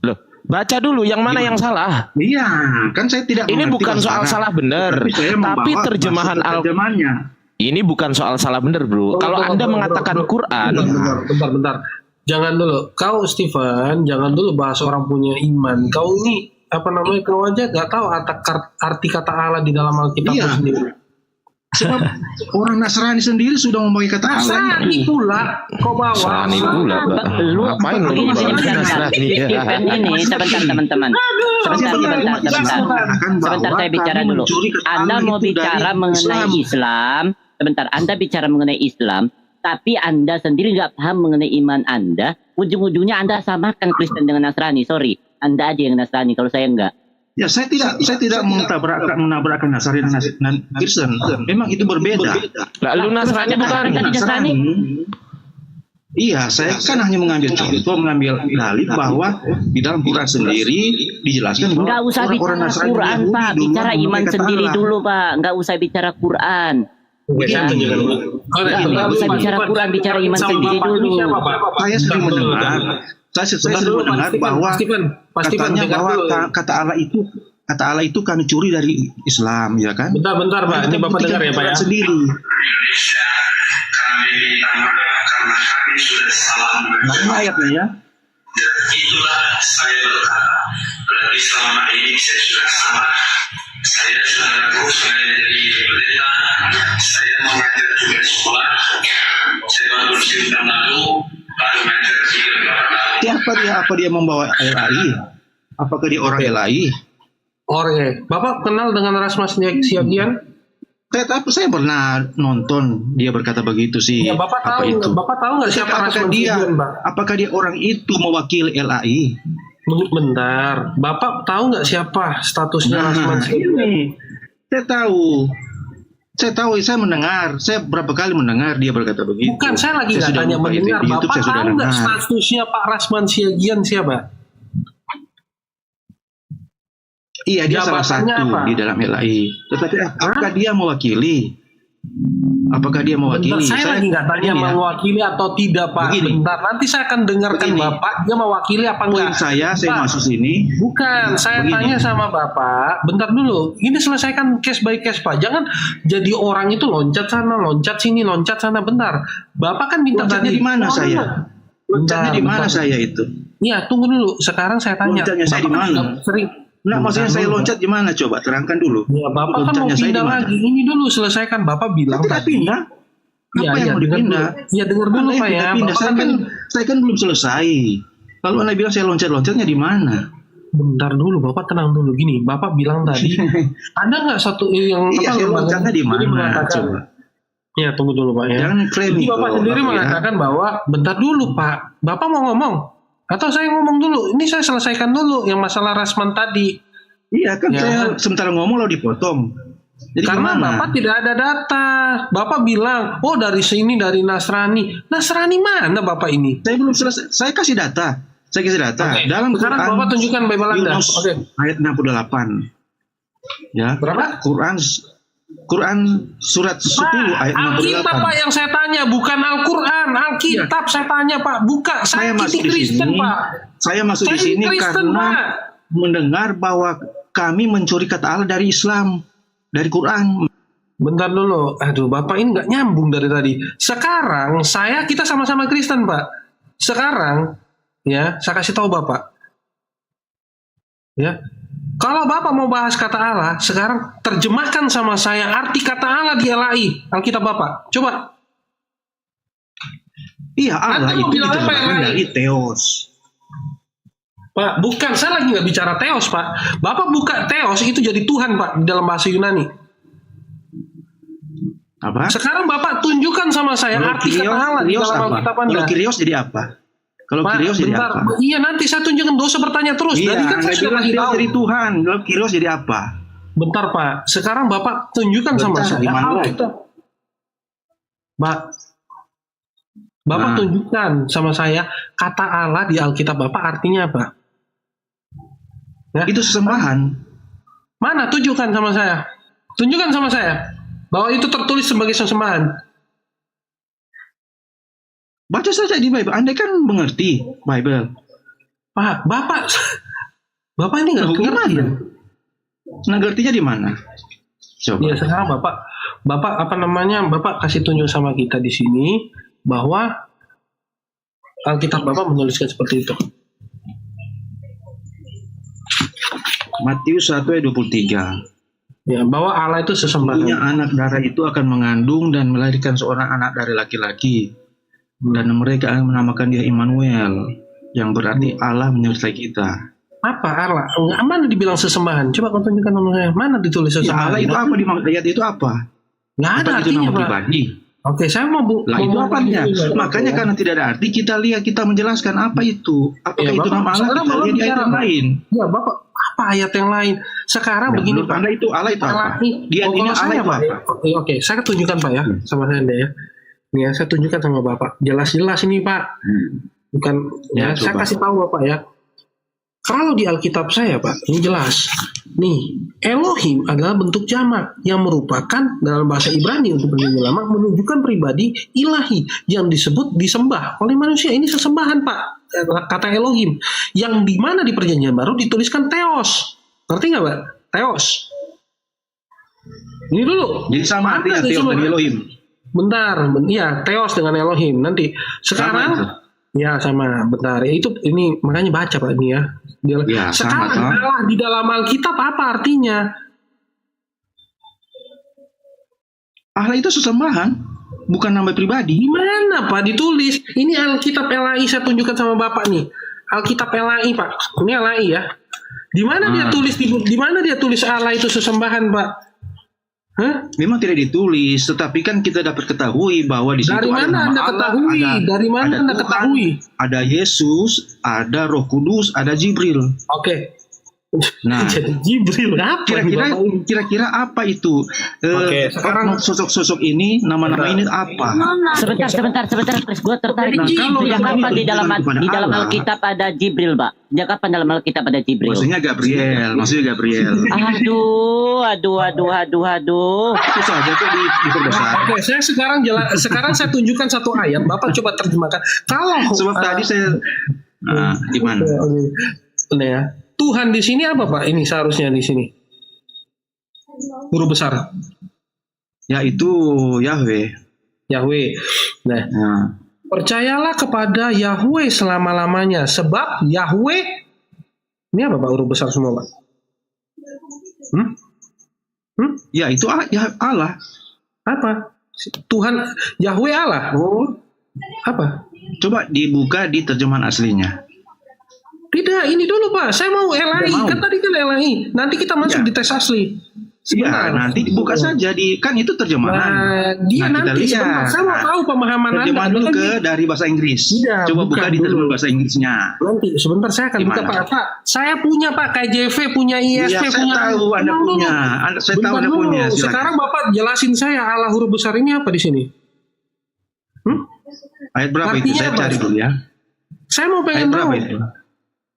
Loh, baca dulu yang mana yang salah. Iya, kan saya tidak. Ini bukan soal salah benar, tapi terjemahan terjemahannya. Ini bukan soal salah benar, bro. Kalau Anda mengatakan Quran, bentar. Jangan dulu. Kau Stephen, jangan dulu bahas orang punya iman. Kau ini kau aja gak tahu arti kata Allah di dalam Alkitab itu sendiri. Sebab orang Nasrani sendiri sudah memakai kata Allah. Nasrani pula kau bawa. Nasrani pula, Lu ngapain lu Nasrani? Stephen ini sebentar teman-teman. Sebentar saya bicara dulu. Anda mau bicara mengenai Islam. Sebentar, Anda bicara mengenai Islam, tapi Anda sendiri nggak paham mengenai iman Anda. Ujung-ujungnya Anda samakan Kristen dengan Nasrani. Sorry, Anda aja yang Nasrani, kalau saya enggak. Ya, saya tidak menabrakkan Nasrani dan Kristen. Memang itu berbeda. Lalu Nasrani bukan Nasrani. Iya, saya kan hanya mengambil contoh, mengambil dalil bahwa di dalam Quran sendiri dijelaskan bahwa nggak usah bicara Quran, Pak. Bicara iman sendiri dulu, Pak. Nggak usah bicara Quran. Nggak usah bicara Quran, bicara iman sendiri dulu. Saya sering mendengar. Saya sering mendengar bahwa katanya bahwa kata Allah itu kami curi dari Islam, ya kan? Bentar, Pak. Ini Bapak dengar ya, Pak ya. Sendiri. Indonesia kami tambahkan karena kami sudah salah Nah, ayatnya ya. Itulah saya berkata. Berarti selama ini saya sudah salah. Saya sudah ngaku saya jadi pendeta. Saya mengajar juga di sekolah. Saya baru bersih tahun lalu. Baru mengajar juga beberapa tahun. Apa dia membawa LAI? Apakah dia orang LAI? Orang. Bapak kenal dengan Rasmas Siagian? Saya pernah nonton dia berkata begitu sih. Ya, Bapak tahu nggak siapa Rasmas Siagian, Pak? Apakah dia orang itu mewakili LAI? Bentar, Bapak tahu nggak siapa statusnya Rasmas Siagian? Saya tahu, saya mendengar. Saya berapa kali mendengar dia berkata begitu. Bukan, saya lagi nggak tanya mendengar. Bapak tahu nggak statusnya Pak Rasman Siagian siapa? Iya, dia salah satu di dalam LAI. Tetapi apakah dia mewakili? Bentar, saya lagi nggak tanya mewakili atau tidak, Pak. Begini. Bentar, nanti saya akan dengarkan Bapak dia mewakili apa enggak. Saya masuk sini. Bukan, saya tanya sama Bapak. Bentar dulu, ini selesaikan case by case, Pak. Jangan jadi orang itu loncat sana, loncat sini, loncat sana. Bentar, Bapak kan minta loncatnya tadi. Di mana saya? Loncatnya di mana saya itu? Iya, tunggu dulu. Sekarang saya tanya. Loncatnya saya di mana? Nah, maksudnya saya loncat gimana? Coba terangkan dulu. Ya, Bapak kan mau pindah lagi. Ini dulu selesaikan. Bapak bilang tadi. Pindah? Apa yang mau dipindah? Ya, dengar dulu, Pak ya. Saya kan belum selesai. Kalau Anda bilang saya loncat-loncatnya di mana? Bentar dulu, Bapak tenang dulu. Gini, Bapak bilang tadi, ada nggak satu yang saya loncatnya di mana? Coba. Ya, tunggu dulu, Pak ya. Jangan Jadi Bapak sendiri mengatakan bahwa bentar dulu, Pak. Bapak mau ngomong? Atau saya ngomong dulu? Ini saya selesaikan dulu yang masalah Rasman tadi. Iya kan, saya sementara ngomong lalu dipotong. Jadi karena gimana? Bapak tidak ada data. Bapak bilang, oh dari sini, dari Nasrani. Nasrani mana Bapak ini? Saya belum selesai. Saya kasih data. Okay. Dalam sekarang Quran, Bapak tunjukkan Bible Anda. Ayat 68. Ya. Berapa? Quran Quran surat 10 ayat 68. Alkitab Pak yang saya tanya, bukan Al-Quran. Alkitab saya tanya Pak, bukan. Saya masuk di Kristen sini, Pak. Saya masuk di sini Kristen, karena Pak. mendengar bahwa kami mencuri kata Allah dari Islam, dari Quran. Bentar dulu, aduh Bapak ini nggak nyambung dari tadi. Sekarang kita sama-sama Kristen Pak. Sekarang ya saya kasih tahu Bapak. Ya, kalau Bapak mau bahas kata Allah, sekarang terjemahkan sama saya arti kata Allah di LAI, Alkitab Bapak. Coba. Iya, Allah Anda mau itu bilang apa yang diterjemahkan lain? dari Theos. Pak, bukan, saya lagi nggak bicara Theos Pak. Bapak buka Theos itu jadi Tuhan Pak di dalam bahasa Yunani. Apa? Sekarang Bapak tunjukkan sama saya Kalau arti kata Allah di Kyrios dalam apa? Alkitab Anda. Kalau Kyrios jadi apa? Kalau Pak, Kyrios jadi bentar. apa? Iya, nanti saya tunjukkan, dosa bertanya terus. Iya, Tadi kan saya Anda sudah bilang kasih Kyrios tahu. jadi Tuhan. Kalau Kyrios jadi apa? Bentar Pak, sekarang Bapak tunjukkan sama Bentar, saya gimana? Alkitab. Bapak Nah. tunjukkan sama saya kata Allah di Alkitab Bapak artinya apa? Ya? Itu sesembahan. Mana? Tunjukkan sama saya. Tunjukkan sama saya bahwa itu tertulis sebagai sesembahan. Baca saja di Bible. Anda kan mengerti Bible. Pak, Bapak ini nggak Loh, ngerti gimana? ya? Nah, ngertinya di mana? Coba. Ya sekarang Bapak apa namanya? Bapak kasih tunjuk sama kita di sini bahwa Alkitab Bapak menuliskan seperti itu. Matius 1 ayat 23. Ya, bahwa Allah itu sesembahan. Punya anak darah itu akan mengandung dan melahirkan seorang anak dari laki-laki. Dan mereka akan menamakan dia Immanuel, yang berarti Allah menyertai kita. Apa Allah? Enggak, mana dibilang sesembahan? Coba kau tunjukkan sama saya. Mana ditulis Ya, sesembahan? Allah itu apa di ayat itu apa? Nggak ada Apa itu artinya, nama Pak. pribadi? Oke, saya mau Lah itu apanya? Makanya karena tidak ada arti kita lihat, kita menjelaskan apa itu. Apakah Ya, itu Bapak, nama Allah? sekarang Kita Bapak lihat di ayat bicara, yang Pak. lain. Ya Bapak, apa ayat yang lain? Sekarang Ya, begini menurut Pak. Anda itu Allah itu apa? Dia Kalau ini Allah saya, itu Pak, apa? Oke, saya tunjukkan Pak ya, sama saya ya. Nih ya, saya tunjukkan sama Bapak. Jelas-jelas ini Pak. Bukan ya, Ya, saya coba. kasih tahu Bapak ya. Kalau di Alkitab saya Pak, ini jelas. Nih, Elohim adalah bentuk jamak yang merupakan dalam bahasa Ibrani untuk penjelasan lama menunjukkan pribadi ilahi yang disembah oleh manusia. Ini sesembahan Pak, kata Elohim. Yang dimana di Perjanjian Baru dituliskan Theos. Ngerti nggak Pak? Theos. Ini dulu. Jadi sama Mana artinya tuh Theos semua? dan Elohim. Bentar, iya Theos dengan Elohim. Nanti sekarang Sama ya sama. Bentar, ya, itu ini makanya baca Pak ini ya. Ya, Sekarang sama, toh. Allah di dalam Alkitab apa artinya? Allah itu sesembahan, bukan nama pribadi. Gimana Pak ditulis? Ini Alkitab LAI saya tunjukkan sama Bapak nih. Alkitab LAI Pak. Ini LAI ya. Di mana dia tulis di mana dia tulis Allah itu sesembahan Pak? Hah? Memang tidak ditulis, tetapi kan kita dapat ketahui bahwa di situ Dari ada mana nama Anda Allah, ketahui? Dari mana ada Anda Tuhan, ketahui? ada Yesus, ada Roh Kudus, ada Jibril. Oke. Nah, Jadi Jibril apa? kira-kira apa itu? Oke, sekarang sosok-sosok ini, nama-nama ini apa? Sebentar, Chris. Gue tertarik. Nah, kalau Sejak yang kapan di dalam kepada Allah, Alkitab ada Jibril, Pak? Sejak kapan dalam Alkitab ada Jibril? maksudnya Gabriel. Aduh. Itu saja kok diperbesar. Oke, saya sekarang saya tunjukkan satu ayat. Bapak coba terjemahkan. Kalau Sebab tadi saya di mana? Oke, ya. Tuhan di sini apa Pak? Ini seharusnya di sini. Huruf besar. Ya itu Yahweh. Yahweh. Nah, percayalah kepada Yahweh selama-lamanya. Sebab Yahweh ini apa Pak? Huruf besar semua Pak. Ya itu Allah. Apa? Tuhan Yahweh Allah. Oh, Apa? coba dibuka di terjemahan aslinya. Tidak, ini dulu Pak. Saya mau LAI. Mau. Kan tadi kan LAI. Nanti kita masuk di teks asli. Ya, nanti dibuka saja kan itu terjemahan. Nah, dia Nah, kita nanti lihat. sebentar. Saya mau tahu pemahaman Terjemahan Anda. dulu dari bahasa Inggris. Tidak, Coba bukan buka di terjemahan dulu. bahasa Inggrisnya. Nanti sebentar saya akan buka Gimana? Pak. Saya punya Pak KJV, punya ISP, Iya, saya punya. tahu Anda Bentar punya. dulu. Saya tahu Bentar Anda dulu. punya. Silakan. Sekarang Bapak jelasin saya Allah huruf besar ini apa di sini? Ayat berapa itu? Artinya Saya apa? cari dulu ya. Saya mau Ayat pengen tahu. berapa itu?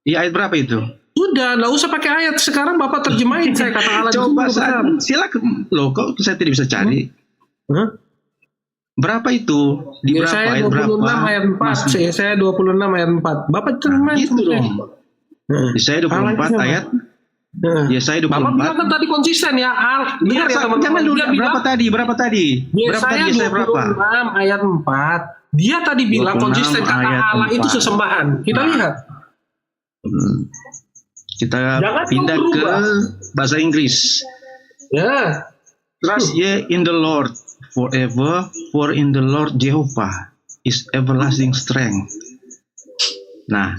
Iya, ayat berapa itu? Sudah udah, nggak usah pakai ayat. Sekarang Bapak terjemahin saya kata Allah. Coba silakan. Loh, kok saya tidak bisa cari? Berapa itu? Di berapa saya ayat 26 berapa? ayat 4. Saya 26 ayat 4. Bapak terjemahin Itu dong. Saya 24 ayat. Ya saya 24. Bapak bilang kan tadi konsisten ya. Dengar ya teman-teman. Jangan dulu. Berapa tadi? Berapa tadi? Saya 26 ayat 4. Dia tadi bilang konsisten kata Allah 4. Itu sesembahan. Kita lihat. Kita pindah ke bahasa Inggris. Ya. Trust ye in the Lord forever, for in the Lord Jehovah is everlasting strength. Nah,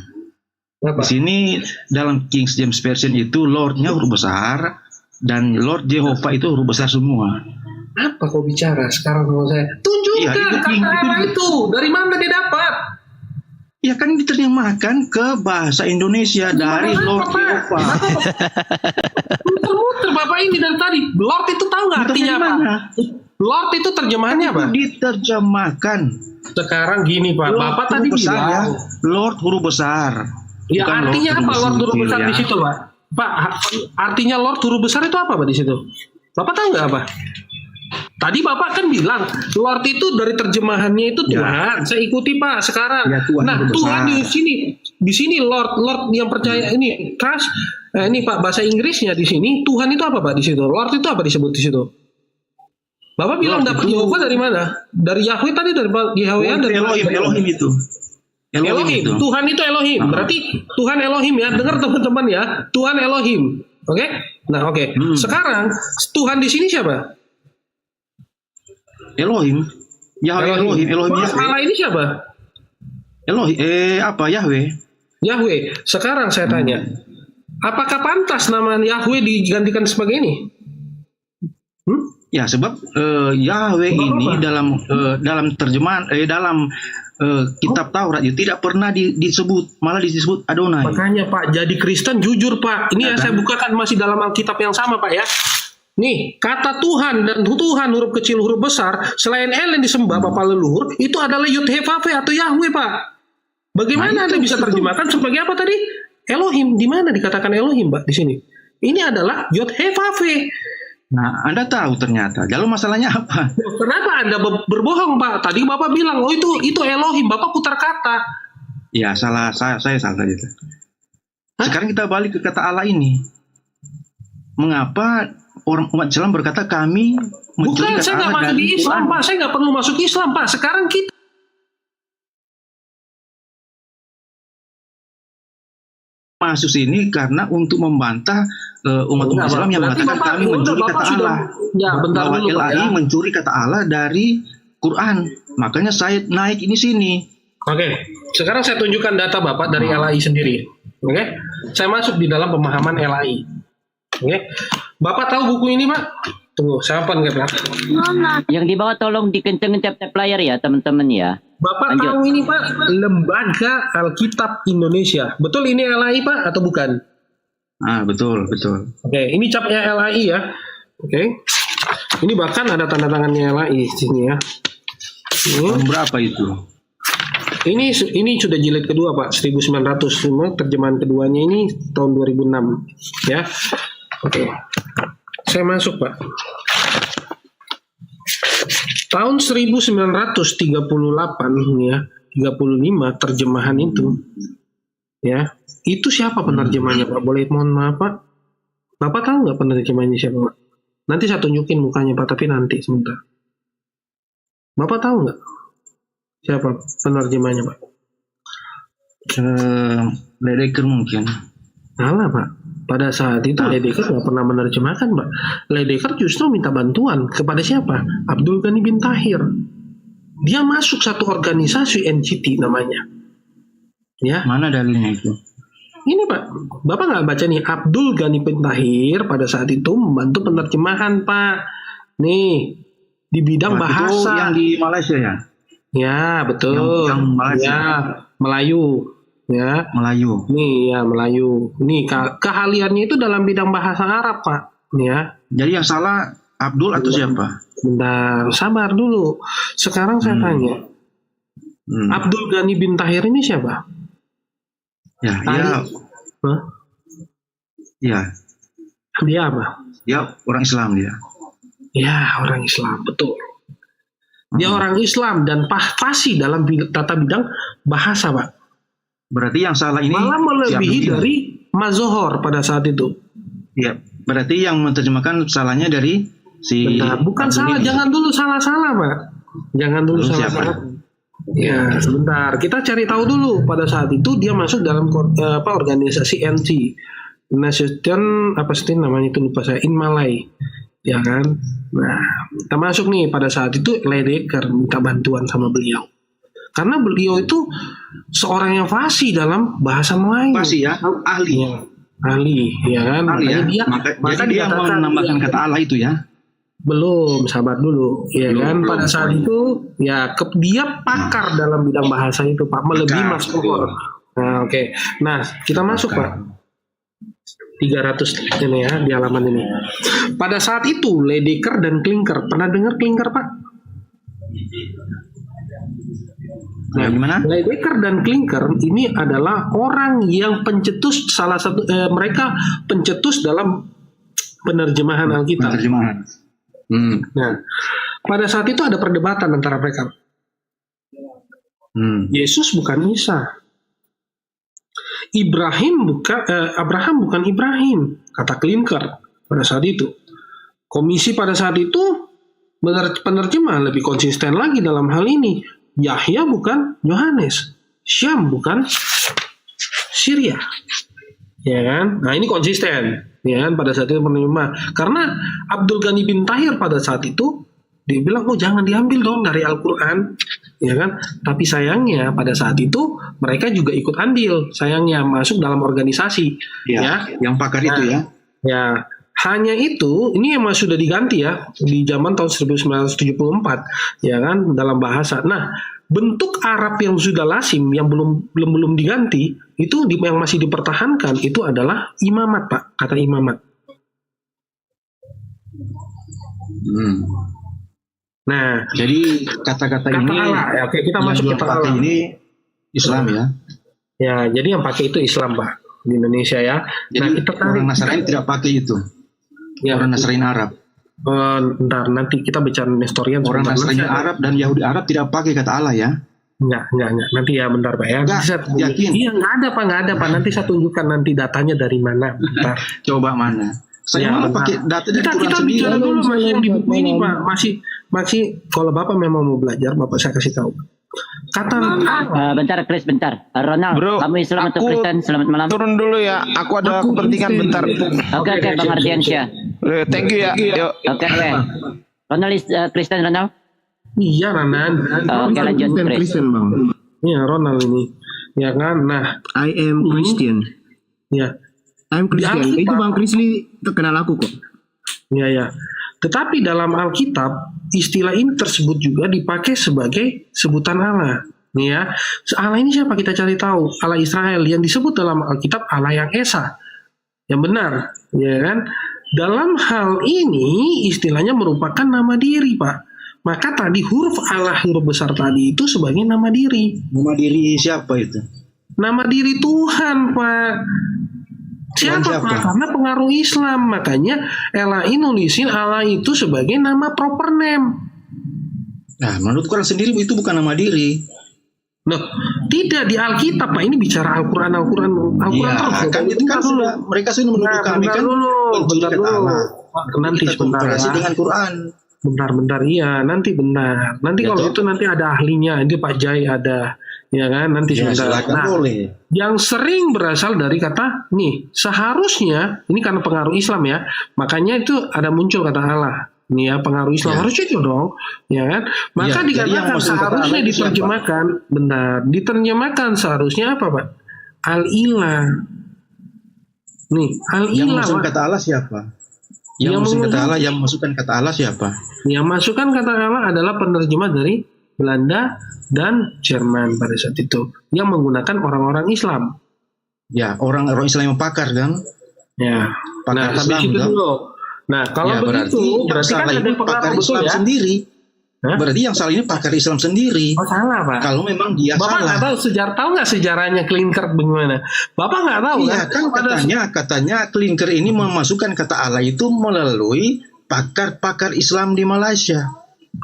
di sini dalam King James Version itu Lord-nya huruf besar dan Lord Jehovah itu huruf besar semua. Apa kau bicara sekarang sama saya? Tunjukkan kata Allah itu. Dari mana dia dapat? Ya kan diterjemahkan ke bahasa Indonesia dari Lord Jehovah. Muter-muter Bapak ini dari tadi. Lord itu tahu nggak artinya apa? Lord itu terjemahannya apa? Diterjemahkan. Sekarang gini Pak. Lord Bapak tadi bilang Lord huruf besar. Ya artinya apa Lord huruf besar di situ Pak? Pak, artinya Lord huruf besar itu apa Pak di situ? Bapak tahu nggak apa? Tadi Bapak kan bilang Lord itu dari terjemahannya itu Tuhan. Saya ikuti Pak sekarang. Ya, Tuhan di sini Lord yang percaya ini trust. Ini Pak bahasa Inggrisnya di sini Tuhan itu apa Pak di situ? Lord itu apa disebut di situ? Bapak bilang dapat Yehova dari mana? Dari Yahweh tadi dari Yahweh dari Elohim itu. Elohim. Tuhan itu Elohim. Berarti Tuhan Elohim ya. Dengar teman-teman ya. Tuhan Elohim. Oke? Nah, oke. Sekarang Tuhan di sini siapa? Elohim. Yahweh Elohim. Allah ini siapa? Elohim. Yahweh. Yahweh. Sekarang saya tanya. Apakah pantas nama Yahweh digantikan sebagai ini? Ya, sebab Yahweh ini dalam terjemahan dalam kitab Taurat itu tidak pernah disebut, malah disebut Adonai. Makanya Pak, jadi Kristen jujur Pak. Ini yang saya bukakan masih dalam Alkitab yang sama Pak ya. Nih, kata Tuhan dan Tuhan huruf kecil huruf besar selain El yang disembah Bapak leluhur itu adalah Yud-He-Vav-He atau Yahweh Pak. Bagaimana Anda bisa terjemahkan sebagai apa tadi? Elohim. Di mana dikatakan Elohim Pak di sini? Ini adalah Yud-He-Vav-He. Nah, Anda tahu ternyata. Lalu masalahnya apa? Kenapa Anda berbohong Pak? Tadi Bapak bilang, oh itu Elohim. Bapak putar kata. Ya, salah. Saya salah gitu. Sekarang kita balik ke kata Allah ini. Mengapa orang umat Islam berkata kami mencuri kata Allah? Bukan, saya nggak masuk di Islam Pak. Saya nggak perlu masuk Islam Pak. Sekarang kita masuk sini karena untuk membantah umat Islam yang mengatakan kami mencuri kata Allah. Bahwa LAI mencuri kata Allah dari Quran. Makanya saya naik ini sini. Oke, sekarang saya tunjukkan data Bapak dari LAI sendiri. Oke, saya masuk di dalam pemahaman LAI. Oke, Bapak tahu buku ini Pak? Tunggu, saya apa nggak Pak? Yang di bawah tolong dikencengin tap layar ya teman-teman ya. Bapak Lanjut. tahu ini Pak, Lembaga Alkitab Indonesia. Betul ini LAI Pak atau bukan? Betul. Oke, ini capnya LAI ya. Oke. Ini bahkan ada tanda tangannya LAI di sini ya. Tahun berapa itu? Ini sudah jilid kedua Pak, 1900. Cuma terjemahan keduanya ini tahun 2006 ya. Oke. Saya masuk Pak. Tahun 1938 ya, 35 terjemahan itu. Ya. Itu siapa penerjemahnya Pak? Boleh mohon maaf Pak? Bapak tahu nggak penerjemahnya siapa Pak? Nanti saya tunjukin mukanya Pak, tapi nanti sebentar. Bapak tahu nggak siapa penerjemahnya Pak? Ledeker mungkin. Salah Pak. Pada saat itu Ledeker nggak pernah menerjemahkan Pak. Ledeker justru minta bantuan kepada siapa? Abdul Ghani bin Tahir. Dia masuk satu organisasi NCT namanya. Ya. Mana dalilnya itu? Ini Pak, Bapak nggak baca nih, Abdul Ghani bin Tahir pada saat itu membantu penerjemahan Pak. Nih, di bidang bahasa. Itu yang di Malaysia ya? Ya, betul. Yang Malaysia. Ya, Melayu. Ya. Melayu. Nih, ya Melayu. Nih, keahliannya itu dalam bidang bahasa Arab Pak. Ya. Jadi yang salah Abdul atau siapa? Bentar, sabar dulu. Sekarang saya tanya. Abdul Ghani bin Tahir ini siapa? Ya, dia Iya. Dia apa? Dia orang Islam dia. Ya, orang Islam, betul. Dia orang Islam dan fasih dalam tata bidang bahasa, Pak. Berarti yang salah ini malah melebihi dari Mazohor pada saat itu. Iya, berarti yang menerjemahkan salahnya dari si. Bentar, bukan salah, jangan dulu salah-salah, Pak. Jangan dulu salah-salah. Ya, sebentar. Kita cari tahu dulu. Pada saat itu dia masuk dalam organisasi NT, Nation apa sih namanya itu lupa saya, Inmalay, ya kan. Nah, kita masuk nih pada saat itu Ledeker minta bantuan sama beliau. Karena beliau itu seorang yang fasih dalam bahasa Melayu. Fasih ya, ahli. Ya, ahli, ya kan. Ahli ya. Maka dia mau menambahkan kata Allah itu ya. Belum, sabar dulu, ya kan. Pada saat itu, ya dia pakar dalam bidang bahasa itu, Pak, melebihi Mas Kohor. Nah, oke. Nah, kita masuk, Pak. 300 ini ya di halaman ini. Pada saat itu Ledeker dan Klinker, pernah dengar Klinker, Pak? Nah, gimana? Ledeker dan Klinker ini adalah orang yang pencetus, salah satu mereka pencetus dalam penerjemahan Alkitab. Penerjemahan. Nah, pada saat itu ada perdebatan antara mereka. Yesus bukan Isa. Abraham bukan Ibrahim, kata Klinker pada saat itu. Komisi pada saat itu penerjemah lebih konsisten lagi dalam hal ini. Yahya bukan Yohanes, Syam bukan Syria, ya kan? Nah, ini konsisten, ya kan? Pada saat itu penerjemah. Karena Abdul Ghani bin Tahir pada saat itu dia bilang, oh jangan diambil dong dari Al-Quran, ya kan? Tapi sayangnya pada saat itu mereka juga ikut andil, sayangnya masuk dalam organisasi, ya. Yang pakar itu ya. Ya, hanya itu, ini emang sudah diganti ya di zaman tahun 1974, ya kan, dalam bahasa. Nah, bentuk Arab yang sudah lazim yang belum diganti itu yang masih dipertahankan itu adalah imamat, Pak, kata imamat. Nah, jadi kata-kata ini Allah. Ya, oke, kita masuk kata Allah. Ini Islam ya. Ya, jadi yang pakai itu Islam, Pak, di Indonesia ya. Jadi nah, kita orang Nasrani tidak pakai itu. Ya, orang Nasrani Arab. Bentar, nanti kita bicara Nestorian. Orang Nasrani Arab dan Yahudi Arab tidak pakai kata Allah ya. Enggak. Nanti ya bentar, Pak ya. Yakin? Iya, enggak ada, Pak. Nanti saya tunjukkan nanti datanya dari mana. Bentar. Coba mana? Saya malah pakai data dari Quran kita sendiri. bicara dulu Mas yang di buku ini, Pak. Masih kalau Bapak memang mau belajar, Bapak saya kasih tahu. Kata bentar Chris, bentar. Ronald, bro, kamu Islam atau Kristen? Selamat malam. Turun dulu ya. Aku ada kepentingan bentar. Oke, pengertian Syah. Thank you ya. Oke. Ronald Kristen, Ronald? Iya, Ronald. Oke, lanjut Chris. Kristen, Bang. Iya, Ronald ini. Ya kan? Nah, I am Christian. Ya. I'm Christian. Itu Bang Krisli terkenal aku kok. Ya. Tetapi dalam Alkitab istilah ini tersebut juga dipakai sebagai sebutan Allah. Nih ya, Allah ini siapa kita cari tahu? Allah Israel yang disebut dalam Alkitab Allah yang Esa, yang benar, ya kan? Dalam hal ini istilahnya merupakan nama diri, Pak. Maka tadi huruf Allah huruf besar tadi itu sebagai nama diri. Nama diri siapa itu? Nama diri Tuhan, Pak. Siapa? Karena pengaruh Islam, makanya LAI nulisin Allah itu sebagai nama proper name. Nah, menurut Quran sendiri itu bukan nama diri. Nah, tidak di Alkitab, Pak. Ini bicara Al-Quran ya, kan itu kan sudah mereka sudah menuduh kami kan. Bentar dulu. Nanti sebentar ya. Dengan Quran. Bentar, iya, nanti benar. Nanti ya, kalau itu nanti ada ahlinya, ini Pak Jai ada. Ya kan, nanti ya, sebentar. Nah, boleh. Yang sering berasal dari kata nih, seharusnya ini karena pengaruh Islam ya, makanya itu ada muncul kata Allah. Nih ya, pengaruh Islam harusnya itu dong, ya kan? Maka dikatakan seharusnya diterjemahkan, benar, diterjemahkan seharusnya apa, Pak? Al-Ilah. Nih, Al-Ilah. Yang masuk kata Allah siapa? Yang masukkan kata Allah siapa? Yang masukkan kata Allah adalah penerjemah dari Belanda dan Jerman pada saat itu yang menggunakan orang-orang Islam. Ya, orang Islam yang pakar kan? Ya. Pakar Islam, habis itu dulu. Nah, kalau ya, begitu berarti kan ada pengaruh betul ya. Sendiri. Berarti yang salah ini pakar Islam sendiri. Oh salah Pak. Kalau memang dia Bapak salah. nggak tahu tahu nggak sejarahnya Klinker bagaimana? Bapak nggak tahu Iya kan katanya Klinker ini memasukkan kata Allah itu melalui pakar-pakar Islam di Malaysia.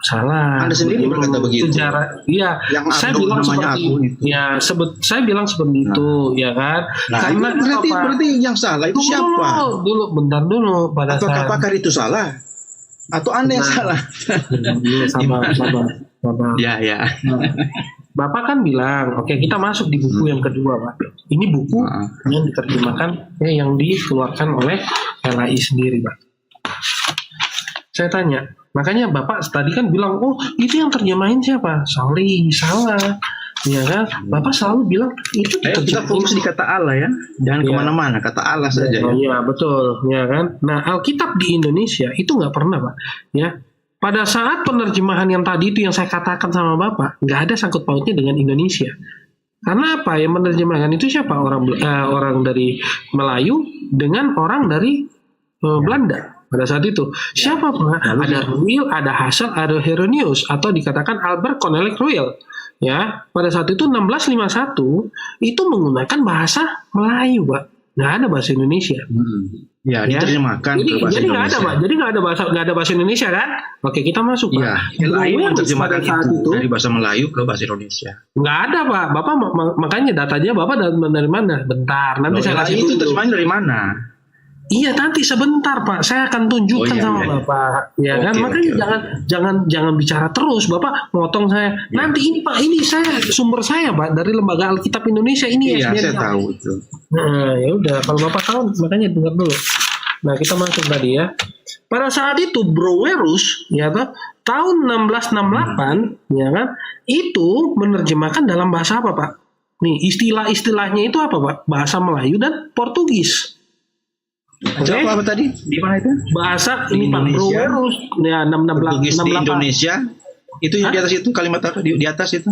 Salah. Anda sendiri berkata begitu. Sejarah, iya. Yang saya Abdul bilang namanya seperti Abu itu. ya saya bilang seperti itu, ya kan? Nah, Karena itu berarti yang salah itu siapa? Bentar dulu pada Apakah saat pakar itu salah? Atau Anda yang salah? sabar. Ya. Bapak kan bilang, oke kita masuk di buku yang kedua, Pak. Ini buku yang diterjemahkan, yang dikeluarkan oleh LAI sendiri, Pak. Saya tanya, makanya Bapak tadi kan bilang, oh itu yang terjemahin siapa? Salah. Ya kan? Bapak selalu bilang itu kita fokus di kata Allah ya, jangan kemana-mana, kata Allah saja. Iya betul, ya kan. Nah Alkitab di Indonesia itu nggak pernah Pak. Ya, pada saat penerjemahan yang tadi itu yang saya katakan sama Bapak, nggak ada sangkut pautnya dengan Indonesia. Karena apa? Yang menerjemahkan itu siapa? Orang dari Melayu dengan orang dari Belanda. Pada saat itu siapa Pak? Ada Ruil, ada Hassel, ada Hieronymus atau dikatakan Albert Cornelis Ruil. Ya, pada saat itu 1651 itu menggunakan bahasa Melayu, Pak. Nggak ada bahasa Indonesia. Ya, diterjemahkan jadi, ke bahasa jadi nggak ada, Indonesia. Pak. Jadi nggak ada bahasa Indonesia kan? Oke, kita masuk, Pak. Iya, lain menerjemahkan itu dari bahasa Melayu ke bahasa Indonesia. Nggak ada, Pak. Bapak makanya datanya Bapak dari mana? Bentar, nanti saya kasih itu dulu. terjemahan dari mana? Iya nanti sebentar Pak, saya akan tunjukkan sama Bapak, ya kan? Makanya jangan bicara terus, Bapak motong saya. Nanti ini Pak, ini saya sumber saya Pak dari Lembaga Alkitab Indonesia ini. Iya, saya tahu itu. Nah ya udah, kalau Bapak tahu makanya dengar dulu. Nah kita masuk tadi ya. Pada saat itu Brouwerus, ya kan, tahun 1668, ya kan, itu menerjemahkan dalam bahasa apa Pak? Nih istilah-istilahnya itu apa Pak? Bahasa Melayu dan Portugis. Apa tadi? Di mana itu? Bahasa ini Pak Brouwerus ya 1668 di Indonesia. Itu yang di atas itu kalimat apa di atas itu?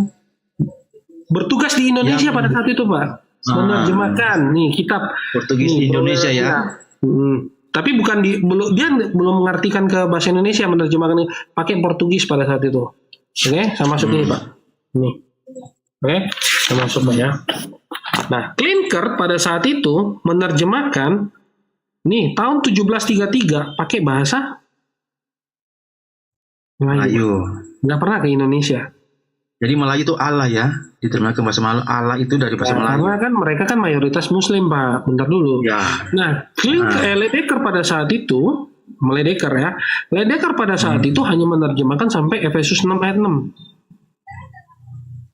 Bertugas di Indonesia pada saat itu Pak. Menerjemahkan nih kitab Portugis di Indonesia ya. Tapi bukan dia belum mengartikan ke bahasa Indonesia, menerjemahkan pakai Portugis pada saat itu. Oke, saya masuk ini Pak. Nih. Oke, saya masuk Pak ya. Nah, Klinker pada saat itu menerjemahkan nih, tahun 1733 pakai bahasa Melayu. Nggak pernah ke Indonesia. Jadi Melayu itu Allah ya, diterjemahkan bahasa Melayu. Allah itu dari bahasa Melayu. Karena kan mereka kan mayoritas Muslim Pak. Bentar dulu. Ya. Nah, Ledecker pada saat itu, Ledecker pada saat itu hanya menerjemahkan sampai Efesus 6 ayat 6.